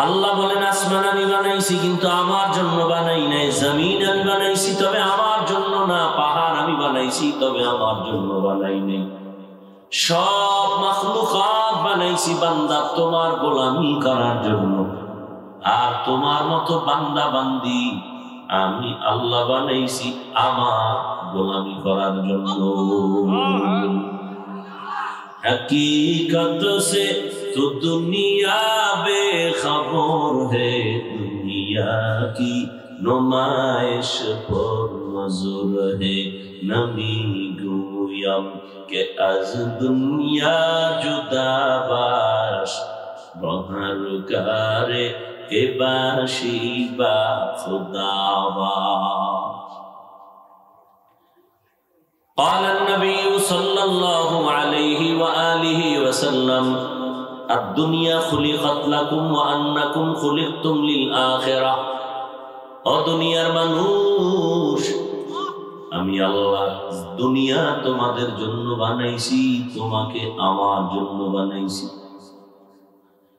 আল্লাহ বলেন আসমান আমি বানাইছি কিন্তু আমার জন্য বানাই নাই, জমিন আমি বানাইছি তবে আমার জন্য না, পাহাড় আমি বানাইছি তবে আমার জন্য বানাই নাই। সব মাখলুকাত বানাইছি বান্দা তোমার গোলামি করার জন্য, আর তোমার মতো বান্দা বান্দি আমি আল্লাহ বানাইছি আমার গোলামি করার জন্য। हकीकत से तो दुनिया बेखबर है, दुनिया की नुमाइश पर नजर है। नमी गोयम के आज दुनिया जुदा बाश, बहर करे के बाशी बा खुदावा। قال النبي صلى الله عليه وآله وسلم الدنيا خلقت لكم وأنكم خلقتم للآخرة। ও দুনিয়ার মানুষ, আমি আল্লাহ দুনিয়া তোমাদের জন্য বানাইছি, তোমাকে আমার জন্য বানাইছি।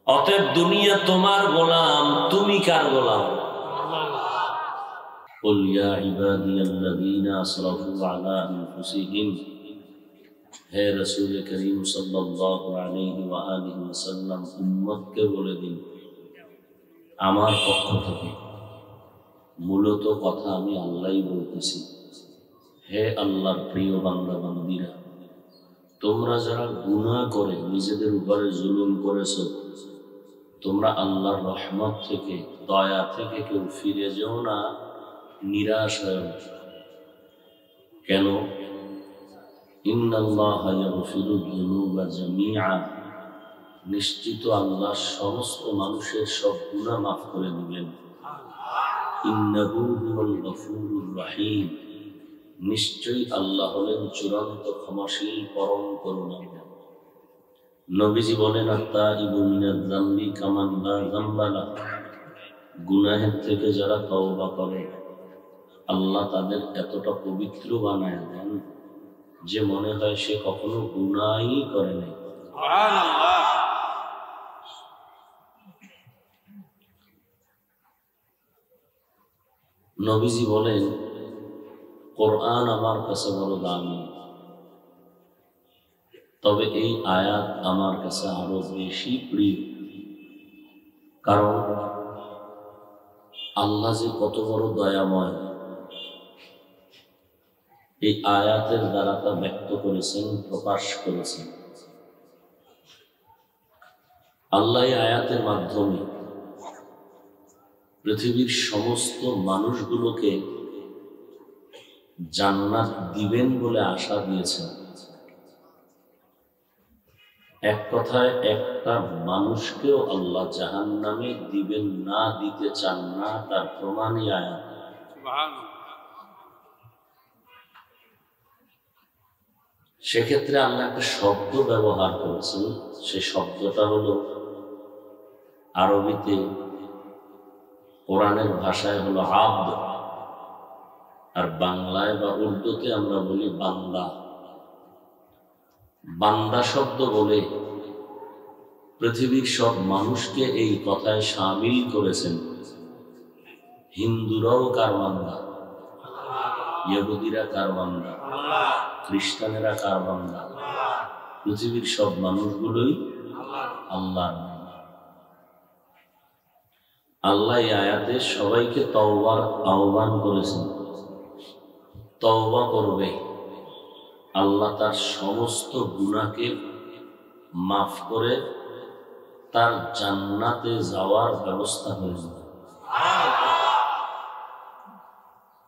অতএব দুনিয়া তোমার গোলাম, তুমি কার গোলাম? قل يا عبادي الذين اسرفوا على انفسهم, হে রাসূল করিম সাল্লাল্লাহু আলাইহি ওয়া আলিহি ওয়াসাল্লাম উম্মতকে বলে দিন আমার পক্ষ থেকে, মূলত কথা আমি আল্লাহই বলতেছি। হে আল্লাহর প্রিয় বান্দা বান্দীরা, তোমরা যারা গুনাহ করে নিজেদের উপরে জুলুম করেছো, তোমরা আল্লাহর রহমত থেকে দয়া থেকে কেউ ফিরে যেও না, নিরাশ হয়। কেন? ইন্নাল্লাহা ইয়াগফিরুয যুনুবা জামিআ, নিশ্চিত আল্লাহ সমস্ত মানুষের সব গুনাহ মাফ করে দিবেন। ইন্নাহু হুয়াল গফুরুর রহিম, নিশ্চয়ই আল্লাহ হলেন চূড়ান্ত ক্ষমাশীল পরম করুণাময়। নবীজি বলেন আত-তাইবু মিনায যামবি কামান লা যামবা লাহু, গুনাহের থেকে যারা তওবা করে আল্লাহ তাদের এতটা পবিত্র বানায় দেন যে মনে হয় সে কখনো গুনাহই করে নাই। সুবহানাল্লাহ। নবীজি বলেন কোরআন আমার কাছে বড় দামি, তবে এই আয়াত আমার কাছে আরো বেশি প্রিয়, কারণ আল্লাহ যে কত বড় দয়াময় এই আয়াতের দ্বারা তা ব্যক্ত করেছেন, প্রকাশ করেছেন। আল্লাহ এই আয়াতের মাধ্যমে পৃথিবীর সমস্ত মানুষগুলোকে জান্নাত দিবেন বলে আশা দিয়েছেন। এক কথায় একটা মানুষকেও আল্লাহ জাহান্নামে দিবেন না, দিতে চান না, তার প্রমাণই আয়াত। সেক্ষেত্রে আল্লাহ একটা শব্দ ব্যবহার করেছেন, সে শব্দটা হলো আরবিতে, কোরআনের ভাষায় হলো আব্দ, আর বাংলায় বা উর্দুতে আমরা বলি বান্দা। বান্দা শব্দ বলে পৃথিবীর সব মানুষকে এই কথায় শামিল করেছেন। হিন্দুরাও কার বান্দা, ইহুদিরা কার বান্দা, খ্রিস্টানেরা কার বান্দা, পৃথিবীর সব মানুষগুলোই আল্লাহর বান্দা। আল্লাহ এই আয়াতে সবাইকে তওবার আহ্বান করেছেন। তওবা করবে, আল্লাহ তার সমস্ত গুনাহকে মাফ করে তার জান্নাতে যাওয়ার ব্যবস্থা করে দেবে।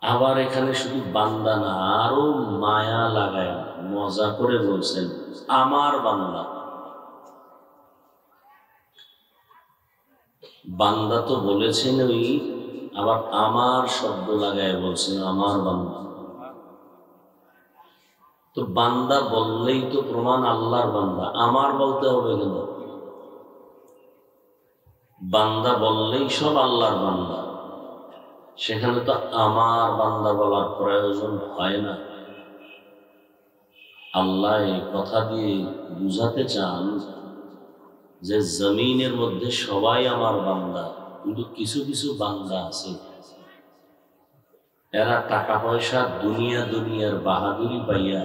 আবার এখানে শুধু বান্দা না, আরো মায়া লাগায় মজা করে বলছেন আমার বান্দা। বান্দা তো বলেছেন ওই, আবার আমার শব্দ লাগায় বলছেন আমার বান্দা। তো বান্দা বললেই তো প্রমাণ আল্লাহর বান্দা, আমার বলতে হবে কেন? বান্দা বললেই সব আল্লাহর বান্দা, সেখানে তো আমার বান্দা বলার প্রয়োজন হয় না। আল্লাহ এই কথা দিয়ে বুঝাতে চান যে জমিনের মধ্যে সবাই আমার বান্দা, কিন্তু কিছু কিছু বান্দা আছে এরা টাকা পয়সা দুনিয়ার বাহাদুরি পাইয়া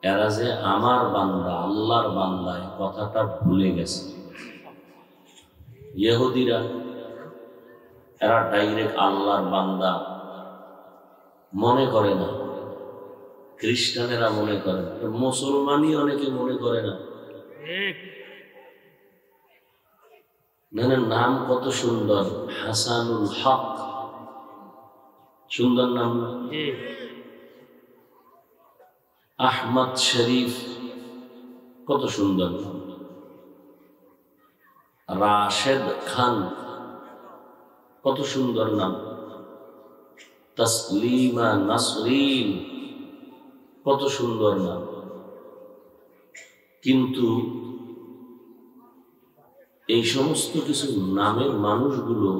এরা যে আমার বান্দা, আল্লাহর বান্দা, এই কথাটা ভুলে গেছে। ইহুদিরা এরা ডাইরেক্ট আল্লাহর বান্দা মনে করে না, খ্রিস্টানেরা মনে করে না, মুসলমানই অনেকে মনে করে না। নাম কত সুন্দর, হাসানুল হক, সুন্দর নাম না? আহমদ শরীফ কত সুন্দর নাম, রাশেদ খান কত সুন্দর নাম, তসলিমা নাসরিন কত সুন্দর নাম। কিন্তু এই সমস্ত কিছু নামের মানুষগুলো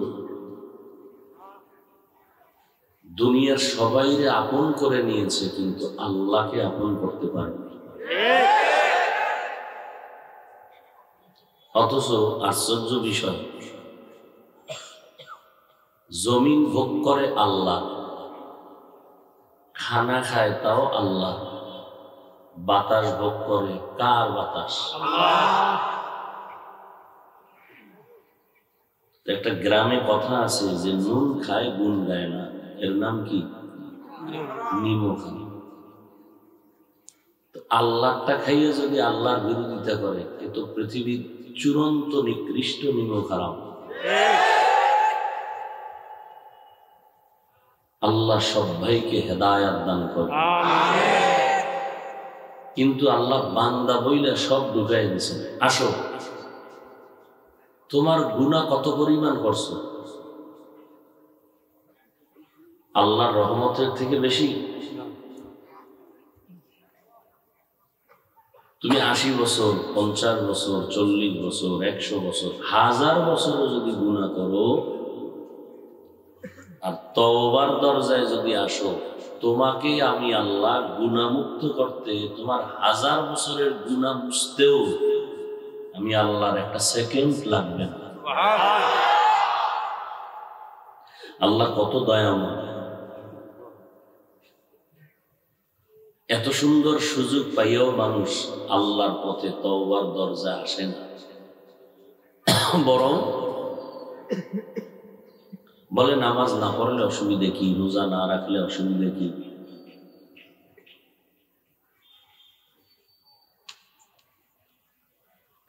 দুনিয়ার সবাইরে আপন করে নিয়েছে, কিন্তু আল্লাহকে আপন করতে পারেনি। অথচ আশ্চর্য বিষয়, জমিন ভোগ করে আল্লাহ, খানা খায় তাও আল্লাহ, বাতাস ভোগ করে কার বাতাস? একটা গ্রামে কথা আছে যে নুন খায় গুণ গায় না, এর নাম কি? নিমো খায়। তো আল্লাহটা খাইয়ে যদি আল্লাহর বিরোধিতা করে, এ তো পৃথিবীর চূড়ান্ত নিকৃষ্ট নিমো খারাপ। আল্লাহ সবাইকে হেদায়াত দান করে, কিন্তু আল্লাহ বান্দা বইলে সব ঢুকাই দিয়েছেন। আসো, তোমার গুনাহ কত পরিমাণ করছো? আল্লাহর রহমতের থেকে বেশি? তুমি 80 বছর, 50 বছর, 40 বছর, 100 বছর, 1000 বছরও যদি গুনাহ করো আর তওবার দরজায় যদি আসো, তোমাকে আমি আল্লাহ গুনাহমুক্ত করতে, তোমার 1000 বছরের গুনাহ মুছতেও আমি আল্লাহর একটা সেকেন্ড লাগবে না। আল্লাহ কত দয়াময়! এত সুন্দর সুযোগ পাইয়াও মানুষ আল্লাহর পথে তওবার দরজা আসে না, বরং বলে নামাজ না পড়লে অসুবিধে কি, রোজা না রাখলে অসুবিধে কি।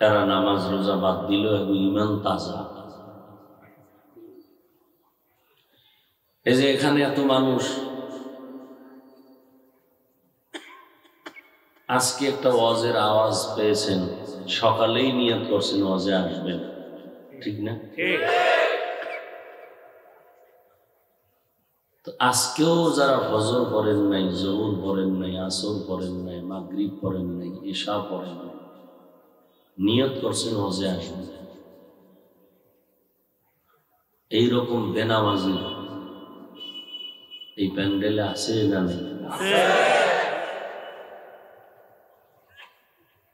তারা নামাজ রোজা বাদ দিল এবং ইমান তাজা। এই যে এখানে এত মানুষ, আজকে একটা ওয়াজের আওয়াজ পেয়েছেন, সকালেই নিয়ত করছেন ওয়াজে আসবেন, ঠিক না? তো আজকেও যারা ফজর পড়েন নাই, জোহর পড়েন নাই, আসর পড়েন নাই, মাগরিব পড়েন নাই, ইশা পড়েন নাই, নিয়ত করছেন ওয়াজে আসবেন, এইরকম বেনামাজি এই প্যান্ডেলে আছে না নেই?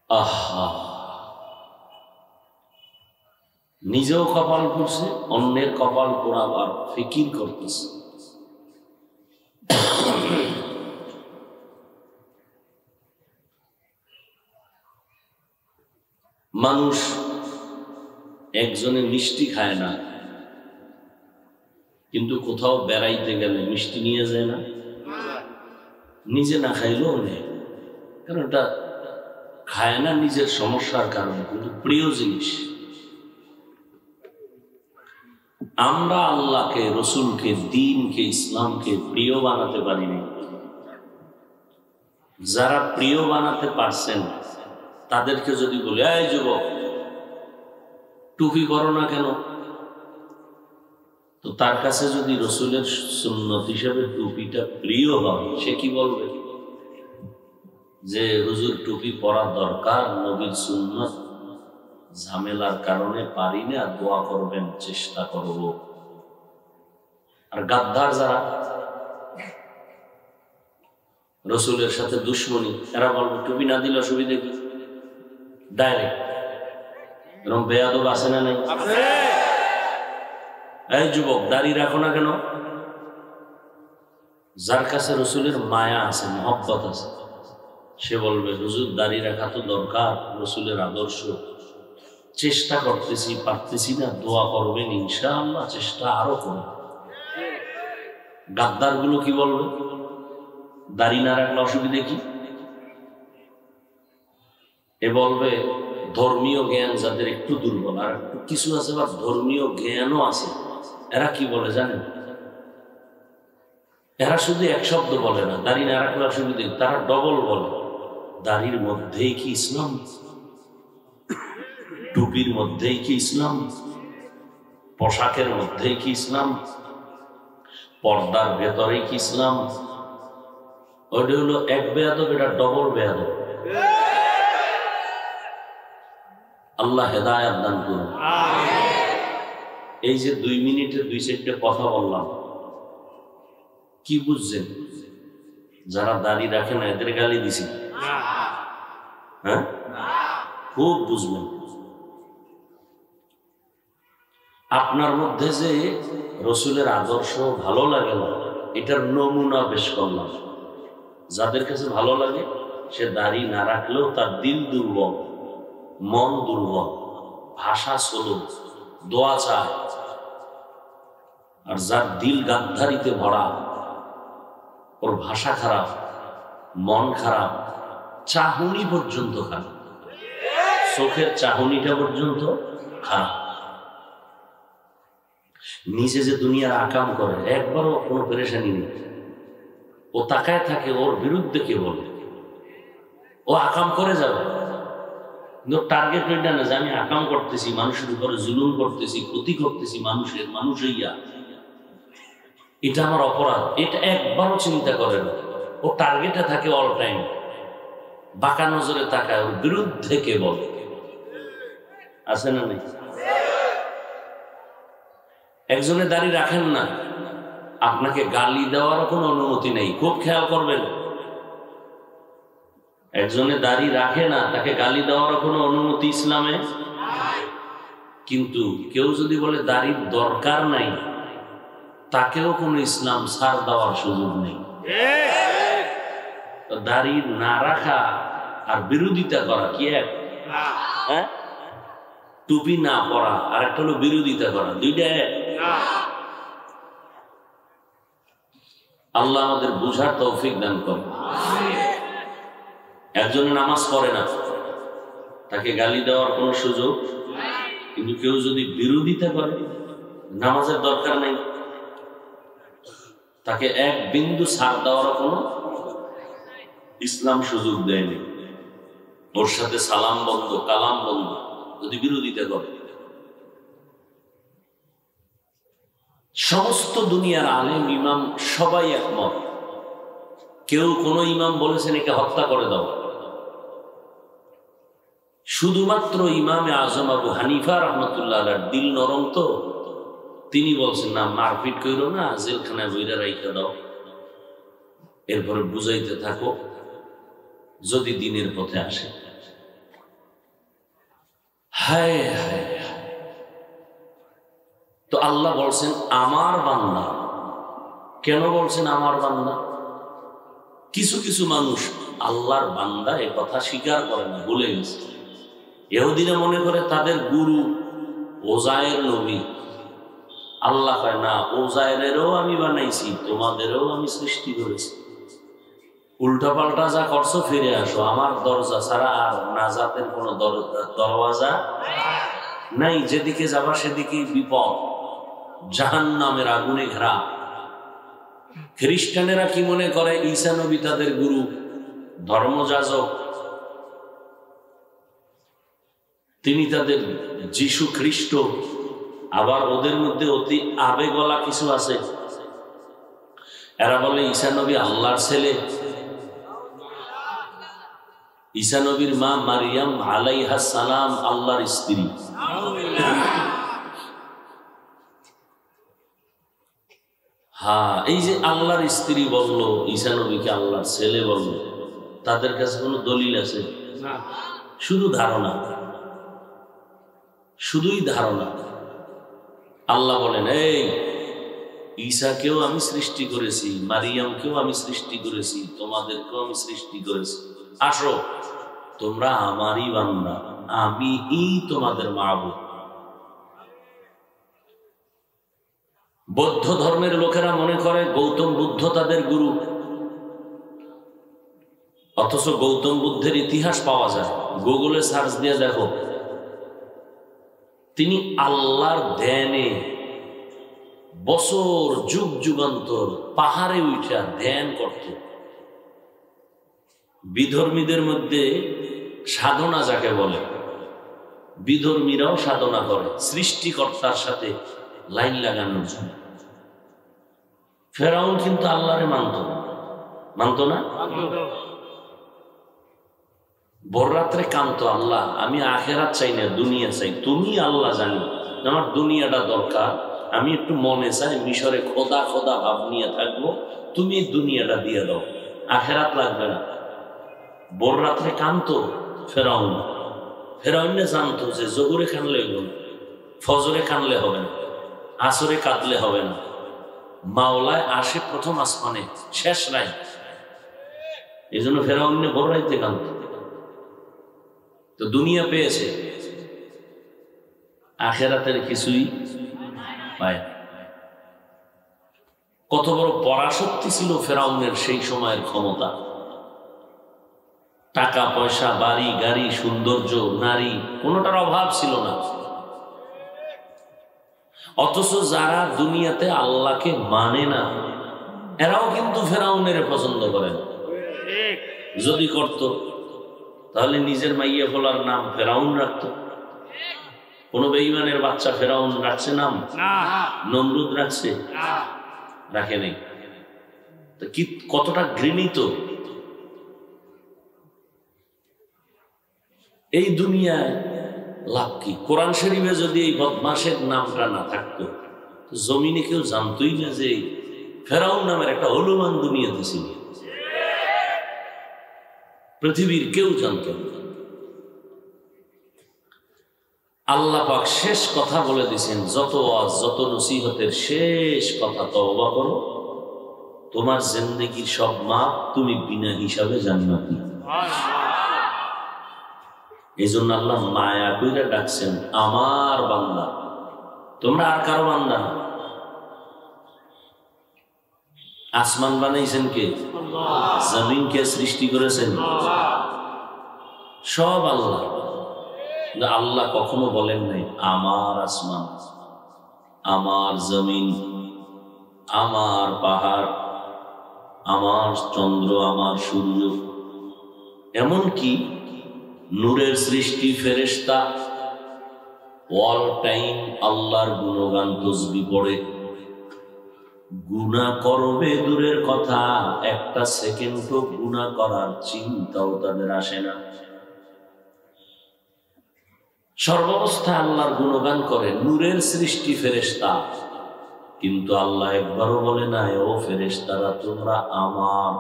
আহা, নিজেও কপাল পড়ছে, অন্যের কপাল পোড়াবার ফিকির করতেছে। মানুষ একজনে মিষ্টি খায় না, কিন্তু কোথাও বেড়াইতে গেলে মিষ্টি নিয়ে যায় না? নিজে না খাইলেও নেই, কারণ এটা খায় না নিজের সমস্যার কারণে, কিন্তু প্রিয় জিনিস। আমরা আল্লাহকে, রসুলকে, দ্বীনকে, ইসলামকে প্রিয় বানাতে পারিনি। যারা প্রিয় বানাতে পারছেন তাদেরকে যদি বলে, এই যুবক টুপি করো না কেন, তো তার কাছে যদি রসুলের সুন্নত হিসেবে টুপিটা প্রিয় হয়, সে কি বলবে? যে হুজুর টুপি পরা দরকার, নবীর সুন্নত, ঝামেলার কারণে পারি না, দোয়া করবেন, চেষ্টা করব। আর গাদ্দার যারা রসুলের সাথে দুশ্মনী, এরা বলবে টুপি না দিলে অসুবিধা কি? ডাইরেক্ট এরকম বেয়াদব আছে না নাই? এই যুবক, দাড়ি রাখো না কেন? যার কাছে রসুলের মায়া আছে, মহব্বত আছে, সে বলবে হুজুর দাড়ি রাখা তো দরকার, রসুলের আদর্শ, চেষ্টা করতেছি, পারতেছি না, দোয়া করবেন ইনশাআল্লাহ, চেষ্টা আরো করবে। গাদ্দার গুলো কি বলবে? দাড়ি না রাখলে অসুবিধে কি? এ বলবে ধর্মীয় জ্ঞান যাদের একটু দুর্বল, আর একটু কিছু আছে বা ধর্মীয় জ্ঞানও আছে, এরা কি বলে জানেন? এরা শুধু এক শব্দ বলে না দাড়ি না রাখলে অসুবিধে, তারা ডবল বলে দাড়ির মধ্যেই কি ইসলাম, টুপির মধ্যেই কি ইসলাম, পোশাকের মধ্যেই কি ইসলাম, পর্দার ভেতরেই কি ইসলাম। ওইটা হলো এক বেয়াদব, এটা ডবল বেয়াদব। আল্লাহ হেদায়েত দান করুন। এই যে 2 মিনিটে 2-4টে কথা বললাম, কি বুঝছেন? যারা দাড়ি রাখে না এদের গালি দিছি? হ্যাঁ, খুব বুঝবেন। আপনার মধ্যে যে রসুলের আদর্শ ভালো লাগে না, এটার নমুনা পেশ করলাম। যাদের কাছে ভালো লাগে সে দাড়ি না রাখলেও তার দিল দুর্বল, মন দুর্বল, ভাষা সলুন, দোয়া চায়। আর যার দিল গাদ্দারিতে ভরা, ওর ভাষা খারাপ, মন খারাপ, চাহনি পর্যন্ত খারাপ, চোখের চাহনিটা পর্যন্ত খারাপ। নিজে যে দুনিয়ার আকাম করে একবারও কোনো পেরেশানি নেই, ও তাকায় থাকে ওর বিরুদ্ধে কে বলে, ও আকাম করে যাবে, কিন্তু টার্গেট ওইটা না যে আমি আকাম করতেছি, মানুষের উপরে জুলুম করতেছি, ক্ষতি করতেছি, মানুষ হইয়া এটা আমার অপরাধ, এটা একবারও চিন্তা করে না। ও টার্গেটে থাকে অল টাইম, বাঁকা নজরে তাকায়, ওর বিরুদ্ধে কে বলে। আছে না নেই? একজনে দাড়ি রাখেন না, আপনাকে গালি দেওয়ার কোনো অনুমতি নেই, খুব খেয়াল করবেন। একজনে দাড়ি রাখে না, তাকে গালি দেওয়ার কোনো অনুমতি ইসলামে। কিন্তু কেউ যদি বলে দাড়ির দরকার নাই, তাকেও কোনো ইসলাম ছাড় দেওয়ার সুযোগ নেই। দাড়ি না রাখা আর বিরোধিতা করা কি এক? হ্যাঁ, টুপি না পরা আর একটা হলো বিরোধিতা করা, দুইটা এক? আল্লাহ আমাদের বুঝার তৌফিক দান করে। একজনে নামাজ পড়ে না, তাকে গালি দেওয়ার কোনো সুযোগ, কিন্তু কেউ যদি বিরোধিতা করে, নামাজের দরকার নেই, তাকে এক বিন্দু ছাড় দেওয়ার কোনো ইসলাম সুযোগ দেয়নি। ওর সাথে সালাম বন্ধ, কালাম বন্ধ, যদি বিরোধিতা করে। সমস্ত দুনিয়ার আলেম ইমাম সবাই একমত, কেউ কোন ইমাম বলেছেন একে হত্যা করে দাও। শুধুমাত্র ইমামে আজম আবু হানিফা রহমতুল্লাহ আলাইহির দিল নরম, তো তিনি বলছেন না, মারপিট করো না, জেলখানায় বইরা রাইখা দাও, এরপরে বুঝাইতে থাকো, যদি দিনের পথে আসে। হায় হায়, তো আল্লাহ বলছেন আমার বান্দা। কেন বলছেন আমার বান্দা? কিছু কিছু মানুষ আল্লাহর বান্দা এ কথা স্বীকার করে না, ভুলে গেছে। ইহুদিরা মনে করে তাদের গুরু ওজায়ের নবী। আল্লাহ কয় না, ওজায়েরেরও আমি বানাইছি, তোমাদেরও আমি সৃষ্টি করেছি। উল্টা পাল্টা যা করছো ফিরে আসো, আমার দরজা ছাড়া আর নাজাতের কোনো দরওয়াজা নাই। যেদিকে যাবা সেদিকেই বিপদ, জাহান্নামের আগুনে ঘেরা। খ্রিস্টানেরা কি মনে করে ঈসা নবী তাদের গুরু, ধর্মযাজক, তিনি তাদের যিশু খ্রিস্ট। আবার ওদের মধ্যে অতি আবেগলা কিছু আছে, এরা বলে ঈসা নবী আল্লাহর ছেলে। ঈসা নবীর মা মারিয়াম আলাইহাস সালাম আল্লাহর স্ত্রী। হ্যাঁ, এই যে আল্লাহর স্ত্রী বললো, ঈসা নবীকে আল্লাহর ছেলে বললো, তাদের কাছে কোনো দলিল আছে? শুধু ধারণা। শুধুই ধারণা। আল্লাহ বলেন, এই ঈসাকেও আমি সৃষ্টি করেছি, মারিয়ামকেও আমি সৃষ্টি করেছি, তোমাদেরকেও আমি সৃষ্টি করেছি, আসো তোমরা আমারই বান্দা, আমি তোমাদের মাবুদ। বৌদ্ধ ধর্মের লোকেরা মনে করে গৌতম বুদ্ধ তাদের গুরু, অথচ গৌতম বুদ্ধের ইতিহাস পাওয়া যায়, গুগলে সার্চ দিয়ে দেখো। তিনি আল্লাহর ধ্যানে বছর যুগ যুগান্তর পাহাড়ে উঠা ধ্যান করত। বিধর্মীদের মধ্যে সাধনা যাকে বলে, বিধর্মীরাও সাধনা করে সৃষ্টিকর্তার সাথে লাইন লাগানোর জন্য। ফেরাউন কিন্তু আল্লাহরে মানত না। ভোর রাত্রে কান্ত, আল্লাহ আমি আখেরাত চাই না, দুনিয়া চাই, তুমি আল্লাহ জানি আমার দুনিয়াটা দরকার, আমি একটু মনে চাই মিশরে খোদা খোদা ভাব নিয়ে থাকবো, তুমি দুনিয়াটা দিয়ে দাও, আখেরাত লাগবে না। ভোর রাত্রে কান্ত ফেরাউন। ফেরাউনে জানতো যে জোহরে কানলে হইব না, ফজরে কানলে হবে না, আসরে কাঁদলে হবে না, মাওলায় আসে প্রথম আসমানে, শেষ নাই। এই জন্য ফেরাউনে ভোর রাইতে কান্ত। তো দুনিয়া পেয়েছে, আখেরাতের কিছুই পায় না। কত বড় পরাশক্তি ছিল ফেরাউনের সেই সময়ের ক্ষমতা, টাকা পয়সা, বাড়ি গাড়ি, সৌন্দর্য, নারী, কোনোটার অভাব ছিল না। অথচ যারা দুনিয়াতে আল্লাহকে মানে না, এরাও কিন্তু ফেরাউনের পছন্দ করে না। যদি করত তাহলে নিজের মাইয়া ফলার নাম ফেরাউন রাখত। কোন বেঈমানের বাচ্চা ফেরাউন রাখছে নাম? নমরুদ রাখছে? রাখে নেই। কি কতটা ঘৃণিত এই দুনিয়ায়, লাভ কি? কোরআন শরীফে যদি এই বদমাশের নামটা না থাকতো, জমিনে কেউ জানতোই না যে ফেরাউন নামের একটা হলুমান দুনিয়াতে ছিল। পৃথিবীর কেউ জানত না। আল্লাহ পাক শেষ কথা বলে দিয়েছেন, যত ওয়াজ যত নসিহতের শেষ কথা, তওবা করো, তোমার জিন্দেগির সব মাপ, তুমি বিনা হিসাবে জান্নাতি। এই জন্য আল্লাহ মায়া কইরা ডাকছেন, আমার বান্দা, তোমরা আর কারো বান্দা না। আসমান বানাইছেন কে? জমিন কে সৃষ্টি করেছেন? সব আল্লাহ। আল্লাহ কখনো বলেন নাই আমার আসমান, আমার জমিন, আমার পাহাড়, আমার চন্দ্র, আমার সূর্য। এমনকি নূরের সৃষ্টি ফেরেশতা অল টাইম আল্লাহর গুণগান তসবিহ পড়ে। গুনাহ করবে দূরের কথা, একটা সেকেন্ডও গুনাহ করার চিন্তাও তাদের আসে না। সর্বাবস্থায় আল্লাহর গুণগান করে নূরের সৃষ্টি ফেরেশতা, কিন্তু আল্লাহ একবারও বলে না ও ফেরেশতারা তোমরা আমার।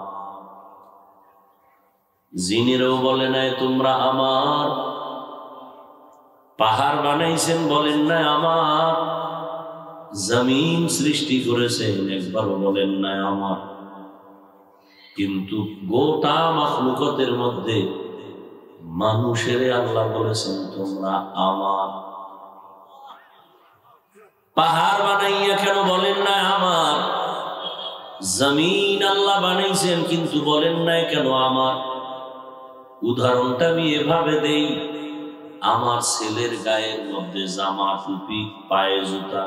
জিনেরও বলে নাই তোমরা আমার। পাহাড় বানাইছেন, বলেন না আমার। জমিন সৃষ্টি করেছেন, একবারও বলেন না আমার। কিন্তু গোটা মাখলুকাতের মধ্যে মানুষের আল্লাহ বলেছেন তোমরা আমার। পাহাড় বানাইয়া কেন বলেন না আমার? জমিন আল্লাহ বানাইছেন, কিন্তু বলেন নাই কেন আমার? উদাহরণটা আমি এভাবে দেই, আমার ছেলের গায়ের মধ্যে জামা, টুপি, পায়ে জুতা।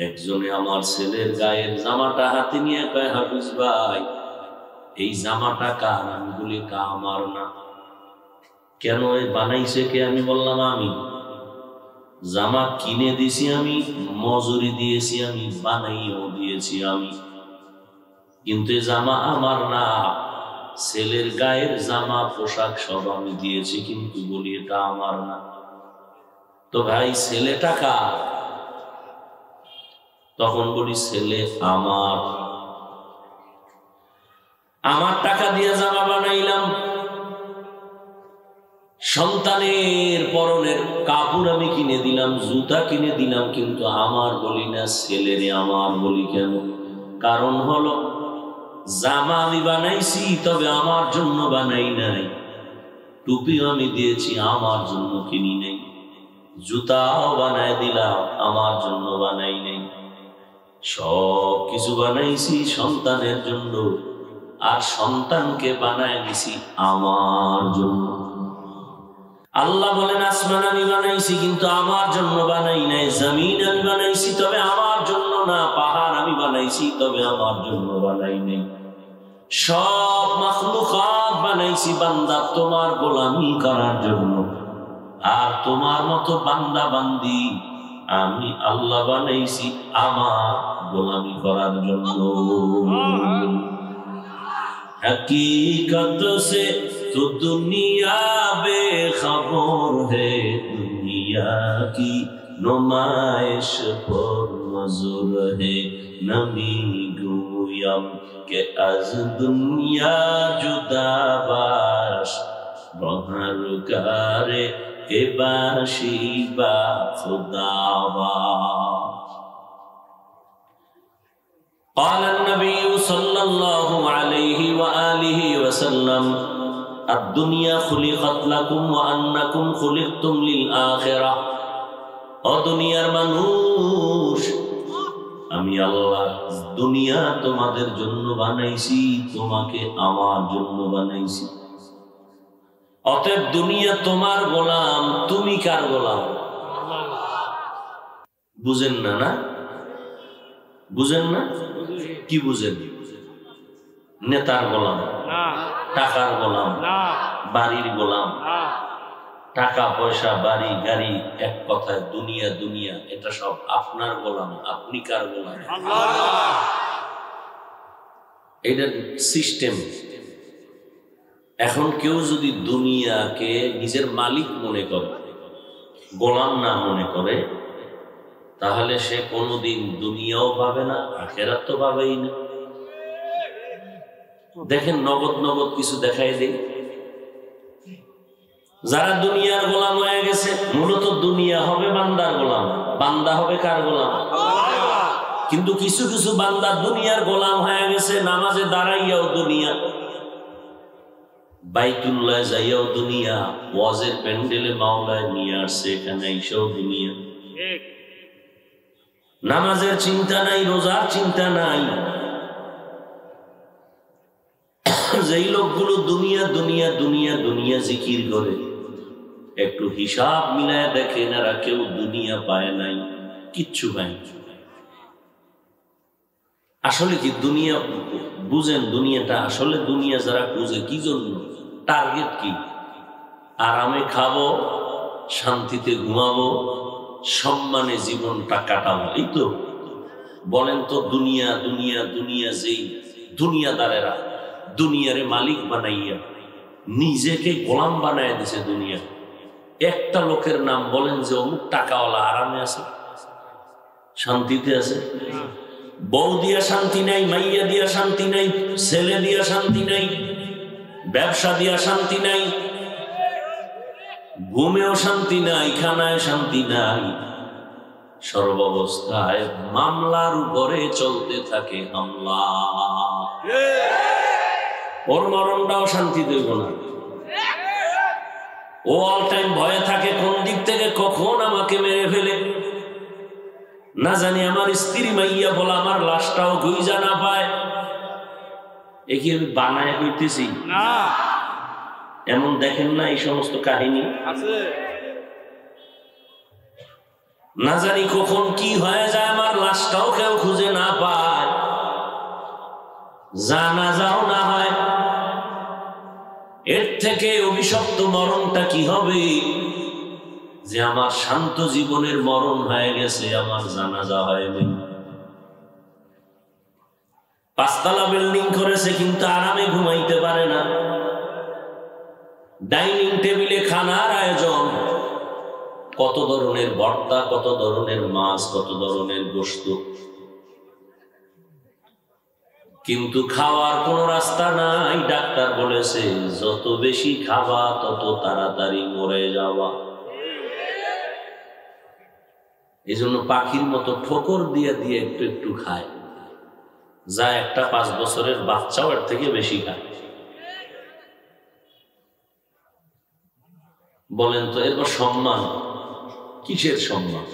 একজনে আমার ছেলের গায়ের জামাটা হাতে নিয়ে কয়, হাফিজ ভাই এই জামাটা কার? আমি বলি কা আমার না। কেন বানাইছে কে? আমি বললাম আমি। জামা কিনে দিছি আমি, মজুরি দিয়েছি আমি, বানাইও দিয়েছি আমি, কিন্তু এই জামা আমার না। ছেলের গায়ের জামা পোশাক সব আমি দিয়েছি, কিন্তু বলি এটা আমার না। তো ভাই ছেলেটা কার? তখন বলি ছেলে আমার। আমার টাকা দিয়ে জামা বানাইলাম, সন্তানের পরনের কাপড় আমি কিনে দিলাম, জুতা কিনে দিলাম, কিন্তু আমার বলি না, ছেলেরে আমার বলি কেন? কারণ হলো জামা আমি বানাইছি, তবে আমার জন্য বানাই নাই। টুপিও আমি দিয়েছি, আমার জন্য কিনি নাই। জুতাও বানাই দিলাম, আমার জন্য বানাই নাই। সব কিছু বানাইছি সন্তানের জন্য, আর সন্তানকে বানায় দিছি আমার জন্য। আল্লাহ বলেন, আসমান আমি বানাইছি কিন্তু আমার জন্য বানাই নাই। জমিন আমি বানাইছি, তবে আমার জন্য না। পাহাড় আমি বানাইছি, তবে আমার জন্য বানাই নাই। সব মাখলুকাত বানাইছি বান্দা তোমার গোলামি করার জন্য, আর তোমার মতো বান্দা বান্দি আমি আল্লাহ বানাইছি আমার গোলামি করার জন্য। हकीकत से तो दुनिया बेखबर है, दुनिया की नुमाइश पर नजर है। नमी गोयम के आज दुनिया जुदा बाश, बहर करे के बाशी बा खुदावा। قال النبي صلى الله عليه وآله وسلم الدنيا خلقت لكم وأنكم خلقتم للآخرة। ও দুনিয়ার মানুষ, আমি আল্লাহ দুনিয়া তোমাদের জন্য বানাইছি, তোমাকে আমার জন্য বানাইছি। অতএব দুনিয়া তোমার গোলাম, তুমি কার গোলাম? বুঝেন না? না বুঝেন না? কি বুঝেন? নেতার গোলাম, টাকার গোলাম, বাড়ির গোলাম। টাকা পয়সা বাড়ি গাড়ি, এক কথায় দুনিয়া দুনিয়া, এটা সব আপনার গোলাম। আপনি কার গোলাম? এটা সিস্টেম। এখন কেউ যদি দুনিয়াকে নিজের মালিক মনে করে, গোলাম না মনে করে, তাহলে সে কোনোদিন দুনিয়াও পাবে না, আখেরাত তো পাবেই না। দেখেন, নগদ নগদ কিছু দেখাই দেই। যারা দুনিয়ার গোলাম হয়ে গেছে, মূলত দুনিয়া হবে বান্দার গোলাম, বান্দা হবে কার গোলাম? কিন্তু কিছু কিছু বান্দা দুনিয়ার গোলাম হয়ে গেছে, নামাজে দাঁড়াইয়াও দুনিয়া, বাইতুল্লাহ যাইয়াও দুনিয়া, ওয়াজের প্যান্ডেলে মাওলায় নিয়ে আসছে, এখানে এসেও দুনিয়া। নামাজের চিন্তা নাই, রোজার চিন্তা নাই। যেই লোকগুলো দুনিয়া দুনিয়া দুনিয়া দুনিয়া জিকির করে, একটু হিসাব মিলায় দেখেন, এরা কেউ দুনিয়া পায় নাই, কিচ্ছু পায়। আসলে কি দুনিয়া বুঝেন? দুনিয়াটা আসলে দুনিয়া যারা বুঝে, কি জন্য, টার্গেট কি? আরামে খাবো, শান্তিতে ঘুমাবো, সম্মানে জীবনটা কাটাবো, এই তো। বলেন তো, দুনিয়া দুনিয়া দুনিয়া, যেই দুনিয়াদারেরা দুনিয়ারে মালিক বানাইয়া নিজেকে গোলাম বানায় দিছে দুনিয়া, একটা লোকের নাম বলেন যে অমুক টাকাওয়ালা আরামে আছে, শান্তিতে আছে? বউ দিয়া শান্তি নাই, মাইয়া দিয়া শান্তি নাই, ছেলে দিয়া শান্তি নাই, ব্যবসা দিয়া শান্তি নাই, ঘুমেও শান্তি নাই, খানায় শান্তি নাই। সর্বাবস্থায় মামলার উপরে চলতে থাকে হামলা। ওর মরণটাও শান্তি দেব না। ও অল টাইম ভয়ে থাকে, কোন দিক থেকে কখন আমাকে মেরে ফেলে। না জানি আমার স্ত্রী মাইয়া বলা আমার লাশটাও গুইজা না পায়। এ কি আমি বানায় কইতেছি? না, এমন দেখেন না এই সমস্ত কাহিনী আছে। না জানি কখন কি হয়ে যায়, আমার লাশটাও কেউ খুঁজে না পায়, জানাজাও না হয়। এর থেকে অভিশপ্ত মরণটা কি হবে? যে আমার শান্ত জীবনের মরণ হয়ে গেছে, আমার জানাজা হয়নি। পাঁচতলা বিল্ডিং করেছে কিন্তু আরামে ঘুমাইতে পারে না। ডাইনিং টেবিলে খানার আয়োজন, কত ধরনের ভর্তা, কত ধরনের মাছ, কত ধরনের গোশত, কিন্তু খাওয়ার কোনো রাস্তা নাই। ডাক্তার বলেছে যত বেশি খাবা তত তাড়াতাড়ি মরে যাওয়া। এই জন্য পাখির মতো ঠোকর দিয়ে দিয়ে একটু একটু খায়, যা একটা 5 বছরের বাচ্চাও এর থেকে বেশি খায়। বলেন তো এরপর সম্মান কিসের সম্মান?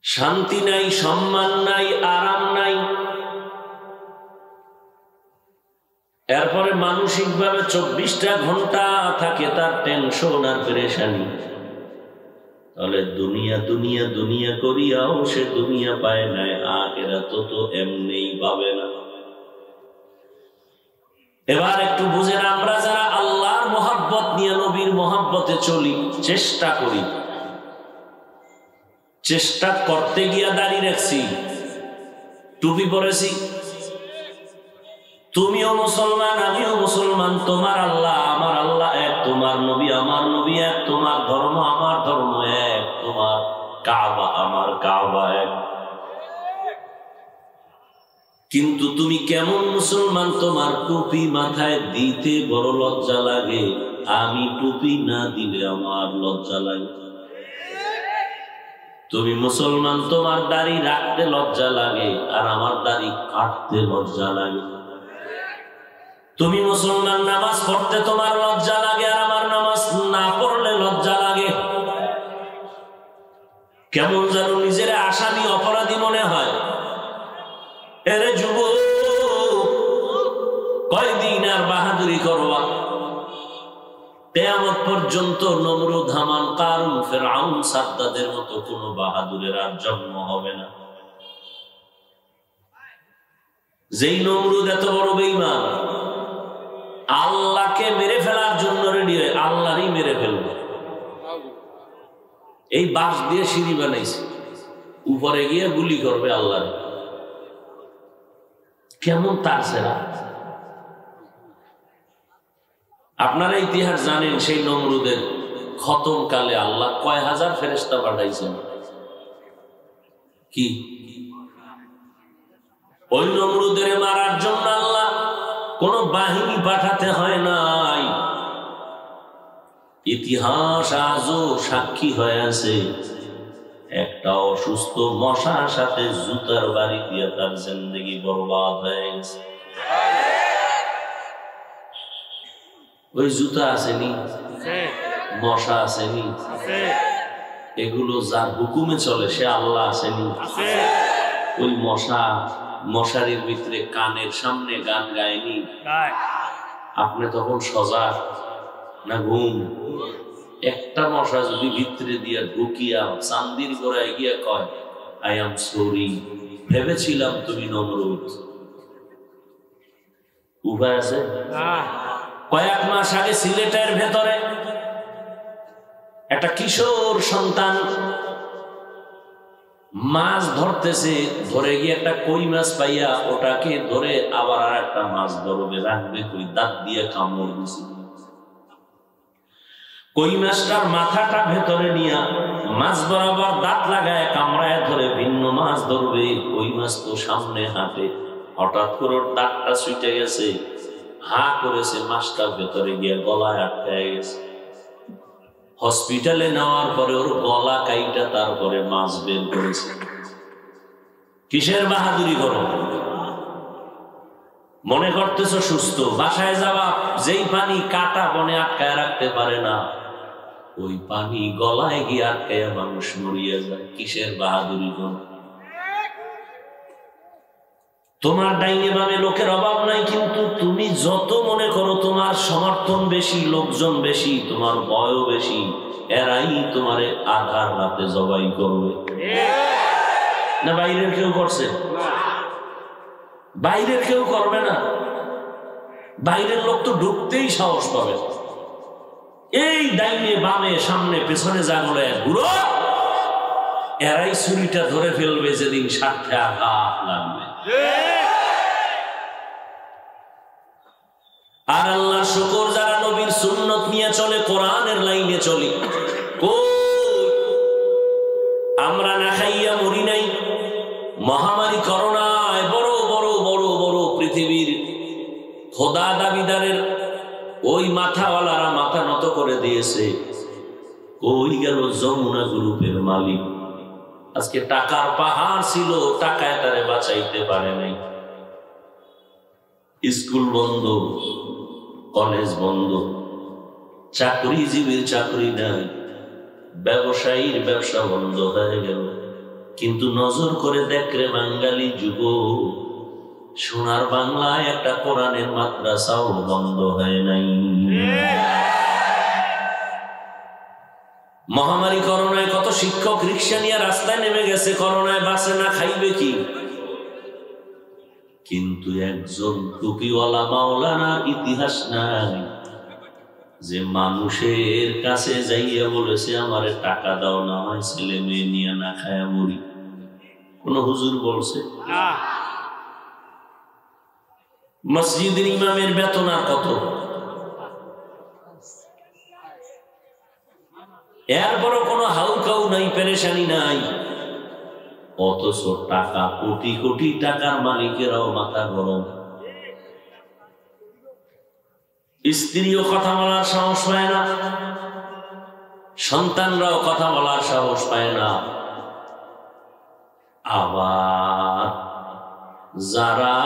শান্তি নাই, সম্মান নাই, আরাম নাই। এরপরে মানসিকভাবে 24টা ঘন্টা থাকে তার টেনশন আর পেরেশানি। তাহলে দুনিয়া দুনিয়া দুনিয়া করিয়াও সে দুনিয়া পায় নাই, আখিরাত তো এমনিই পাবে না। এবার একটু বুঝেন, আমরা যারা আল্লাহর মহব্বত নিয়ে নবীর মহব্বতে চলি, চেষ্টা করি, চেষ্টা করতে গিয়া দাঁড়িয়ে রাখছি, টুপি পরেছি, তুমিও মুসলমান আমিও মুসলমান, তোমার আল্লাহ আমার আল্লাহ এক, তোমার নবী আমার নবী এক, তোমার ধর্ম আমার ধর্ম এক, তোমার কাবা আমার কাবা এক। কিন্তু তুমি কেমন মুসলমান? তোমার টুপি মাথায় দিতে বড় লজ্জা লাগে, আমি টুপি না দিলে আমার লজ্জা লাগে। তুমি মুসলমান, তোমার দাড়ি রাখতে লজ্জা লাগে, আর আমার দাড়ি কাটতে লজ্জা লাগে। তুমি মুসলমান, নামাজ পড়তে তোমার লজ্জা লাগে, আর আমার নামাজ না পড়লে লজ্জা লাগে। কেমন যেন নিজের আসামি অপরাধী মনে হয়। এরে যুবক, কয়দিন আর বাহাদুরি করবা? কিয়ামত পর্যন্ত নমরুদ, হামান, কারুন, ফিরআউন, সাদ্দাদের মতো কোন বাহাদুরের আর জন্ম হবে না। যেই নমরুদ এত বড় বেঈমান, আল্লাহকে মেরে ফেলার জন্য রেডি হয়, আল্লাহরই মেরে ফেলবে। এই বাঁশ দিয়ে সিঁড়ি বানাইছে, উপরে গিয়ে গুলি করবে আল্লাহ। কেমন তার সেরা! আপনারা ইতিহাস জানেন, সেই নমরুদের খতম কালে আল্লাহ কয় হাজার ফেরেশতা পাঠাইছেন। কি ওই নমরুদের মারার জন্য আল্লাহ কোন বাহিনী পাঠাতে হয় নাই। ইতিহাস আজও সাক্ষী হয়ে আছে, একটা অসুস্থ মশার সাথে জুতার বাড়ি দিয়ে তার জিন্দেগি বরবাদ হয়ে গেছে। ওই জুতা আসেনি, মশা আসেনি, এগুলো যার হুকুমে চলে সে আল্লাহ আসেনি। ওই মশা মশারির ভিতরে কানের সামনে গান গায়নি, আপনি তখন সজাগ না ঘুম? একটা মশা যদি ভিতরে দিয়া ঢুকিয়া চান্দির গোড়ায় গিয়া কয় আই এম সরি, ভেবেছিলাম তুমি নমরুদ, উপায় আছে? কয়েক মাস আগে সিলেটের ভেতরে একটা কিশোর সন্তান মাছ ধরতেছে, ধরে গিয়ে একটা কই মাছ পাইয়া ওটাকে ধরে আবার আর একটা মাছ ধরবে, রাখবে কই, দাঁত দিয়ে কামড় দিছে। কই মাছটার মাথাটা ভেতরে নিয়া মাছ বরাবর দাঁত লাগায় কামড়ায় ধরে ভিন্ন মাছ ধরবে। কই মাছ তো সামনে হাঁটে, হঠাৎ করে ওর দাঁতটা ছুটে গেছে, হা করেছে, মাছটা ভেতরে গিয়ে গলায় আটকায় গেছে। হসপিটালে নেওয়ার পরে ওর গলা কাইটা তারপরে মাছ বের করেছে। কিসের বাহাদুরি করো? মনে করতেছ সুস্থ, বাসায় যাওয়া, যেই পানি কাটা বনে আটকায় রাখতে পারে না, ওই পানি গলায় গিয়ে আটকায় মানুষ মরিয়া যায়। কিসের বাহাদুরি করো? তোমার ডাইনে বামে লোকের অভাব নাই, কিন্তু তুমি যত মনে করো তোমার সমর্থন বেশি, লোকজন বেশি, তোমার বয়ও বেশি, এরাই তোমারে আধার রাতে জবাই করবে। না বাইরের কেউ করছে? বাইরের কেউ করবে না। বাইরের লোক তো ঢুকতেই সাহস পাবে। এই ডাইনে বামে সামনে পেছনে যাগুলো ঘুরো, এরাই ছুরিটা ধরে ফেলবে যেদিন স্বার্থে আঘাত লাগবে। আর আল্লাহর শুকর, যারা নবীর সুন্নত নিয়ে চলে, কোরআনের লাইনে চলি, আমরা না খাইয়া মরি নাই। মহামারী করোনা পৃথিবীর খোদা দাবিদারের ওই মাথাওয়ালারা মাথা নত করে দিয়েছে। কই গেল যমুনা গ্রুপের মালিক? আজকে টাকার পাহাড় ছিল, টাকায় তারে বাঁচাইতে পারে নাই। স্কুল বন্ধ, কলেজ বন্ধ, চাকরিজীবীর চাকরি নাই, ব্যবসায়ীর ব্যবসা বন্ধ হয়ে গেল। কিন্তু নজর করে দেখ রে বাঙালি যুবক, সোনার বাংলায় একটা কোরআনের মাদ্রাসাও বন্ধ হয় নাই। মহামারী করোনায় কত শিক্ষক রিক্সা নিয়ে রাস্তায় নেমে গেছে, করোনায় বাসে না, খাইবে কি? কিন্তু একজন টুপিওয়ালা মাওলানা ইতিহাস নাই যে মানুষের কাছে যাইয়া বলেছে আমারে টাকা দাও, না হয় ছেলে মেয়ে নিয়ে না খায়া মরি। কোন হুজুর বলছে? মসজিদের ইমামের বেতন আর কত? এরপরও কোনো হাউকাউ নাই, পেরেশানি নাই। অথচ টাকা, কোটি কোটি টাকার মালিকেরাও মাথা গরম। স্ত্রীও কথা বলার সাহস পায় না, সন্তানরাও কথা বলার সাহস পায় না। আবার যারা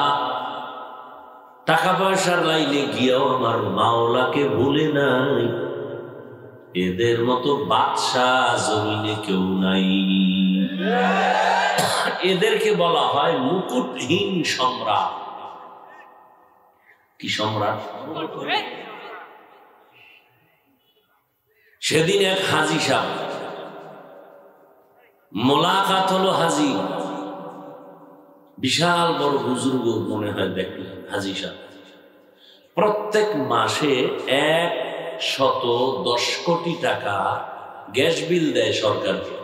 টাকা পয়সার লাইনে গিয়েও আমার মাওলাকে ভুলে নাই, এদের মতো বাদশাহ জমিনে কেউ নাই। এদেরকে বলা হয় মুকুটহীন সম্রাট। কি সম্রাট? সেদিন এক হাজি সাহেব মোলাকাত হলো। হাজি বিশাল বড় বুজুর্গ মনে হয় দেখলে। হাজি সাহেব প্রত্যেক মাসে 110 কোটি টাকা গ্যাস বিল দেয় সরকারকে।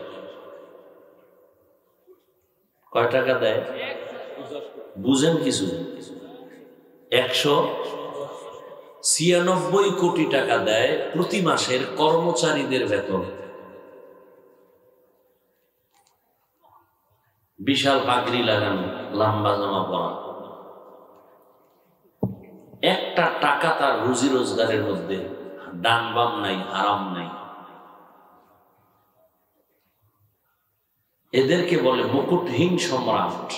কয় টাকা দেয় বুঝেন কিছু? 196 কোটি টাকা দেয় প্রতি মাসের কর্মচারীদের বেতন। বিশাল পাগড়ি লাগানো, লম্বা জামা পরা। একটা টাকা তার রুজি রোজগারের মধ্যে ডান বাম নাই, হারাম নাই। এদেরকে বলে মুকুটহীন সম্রাট।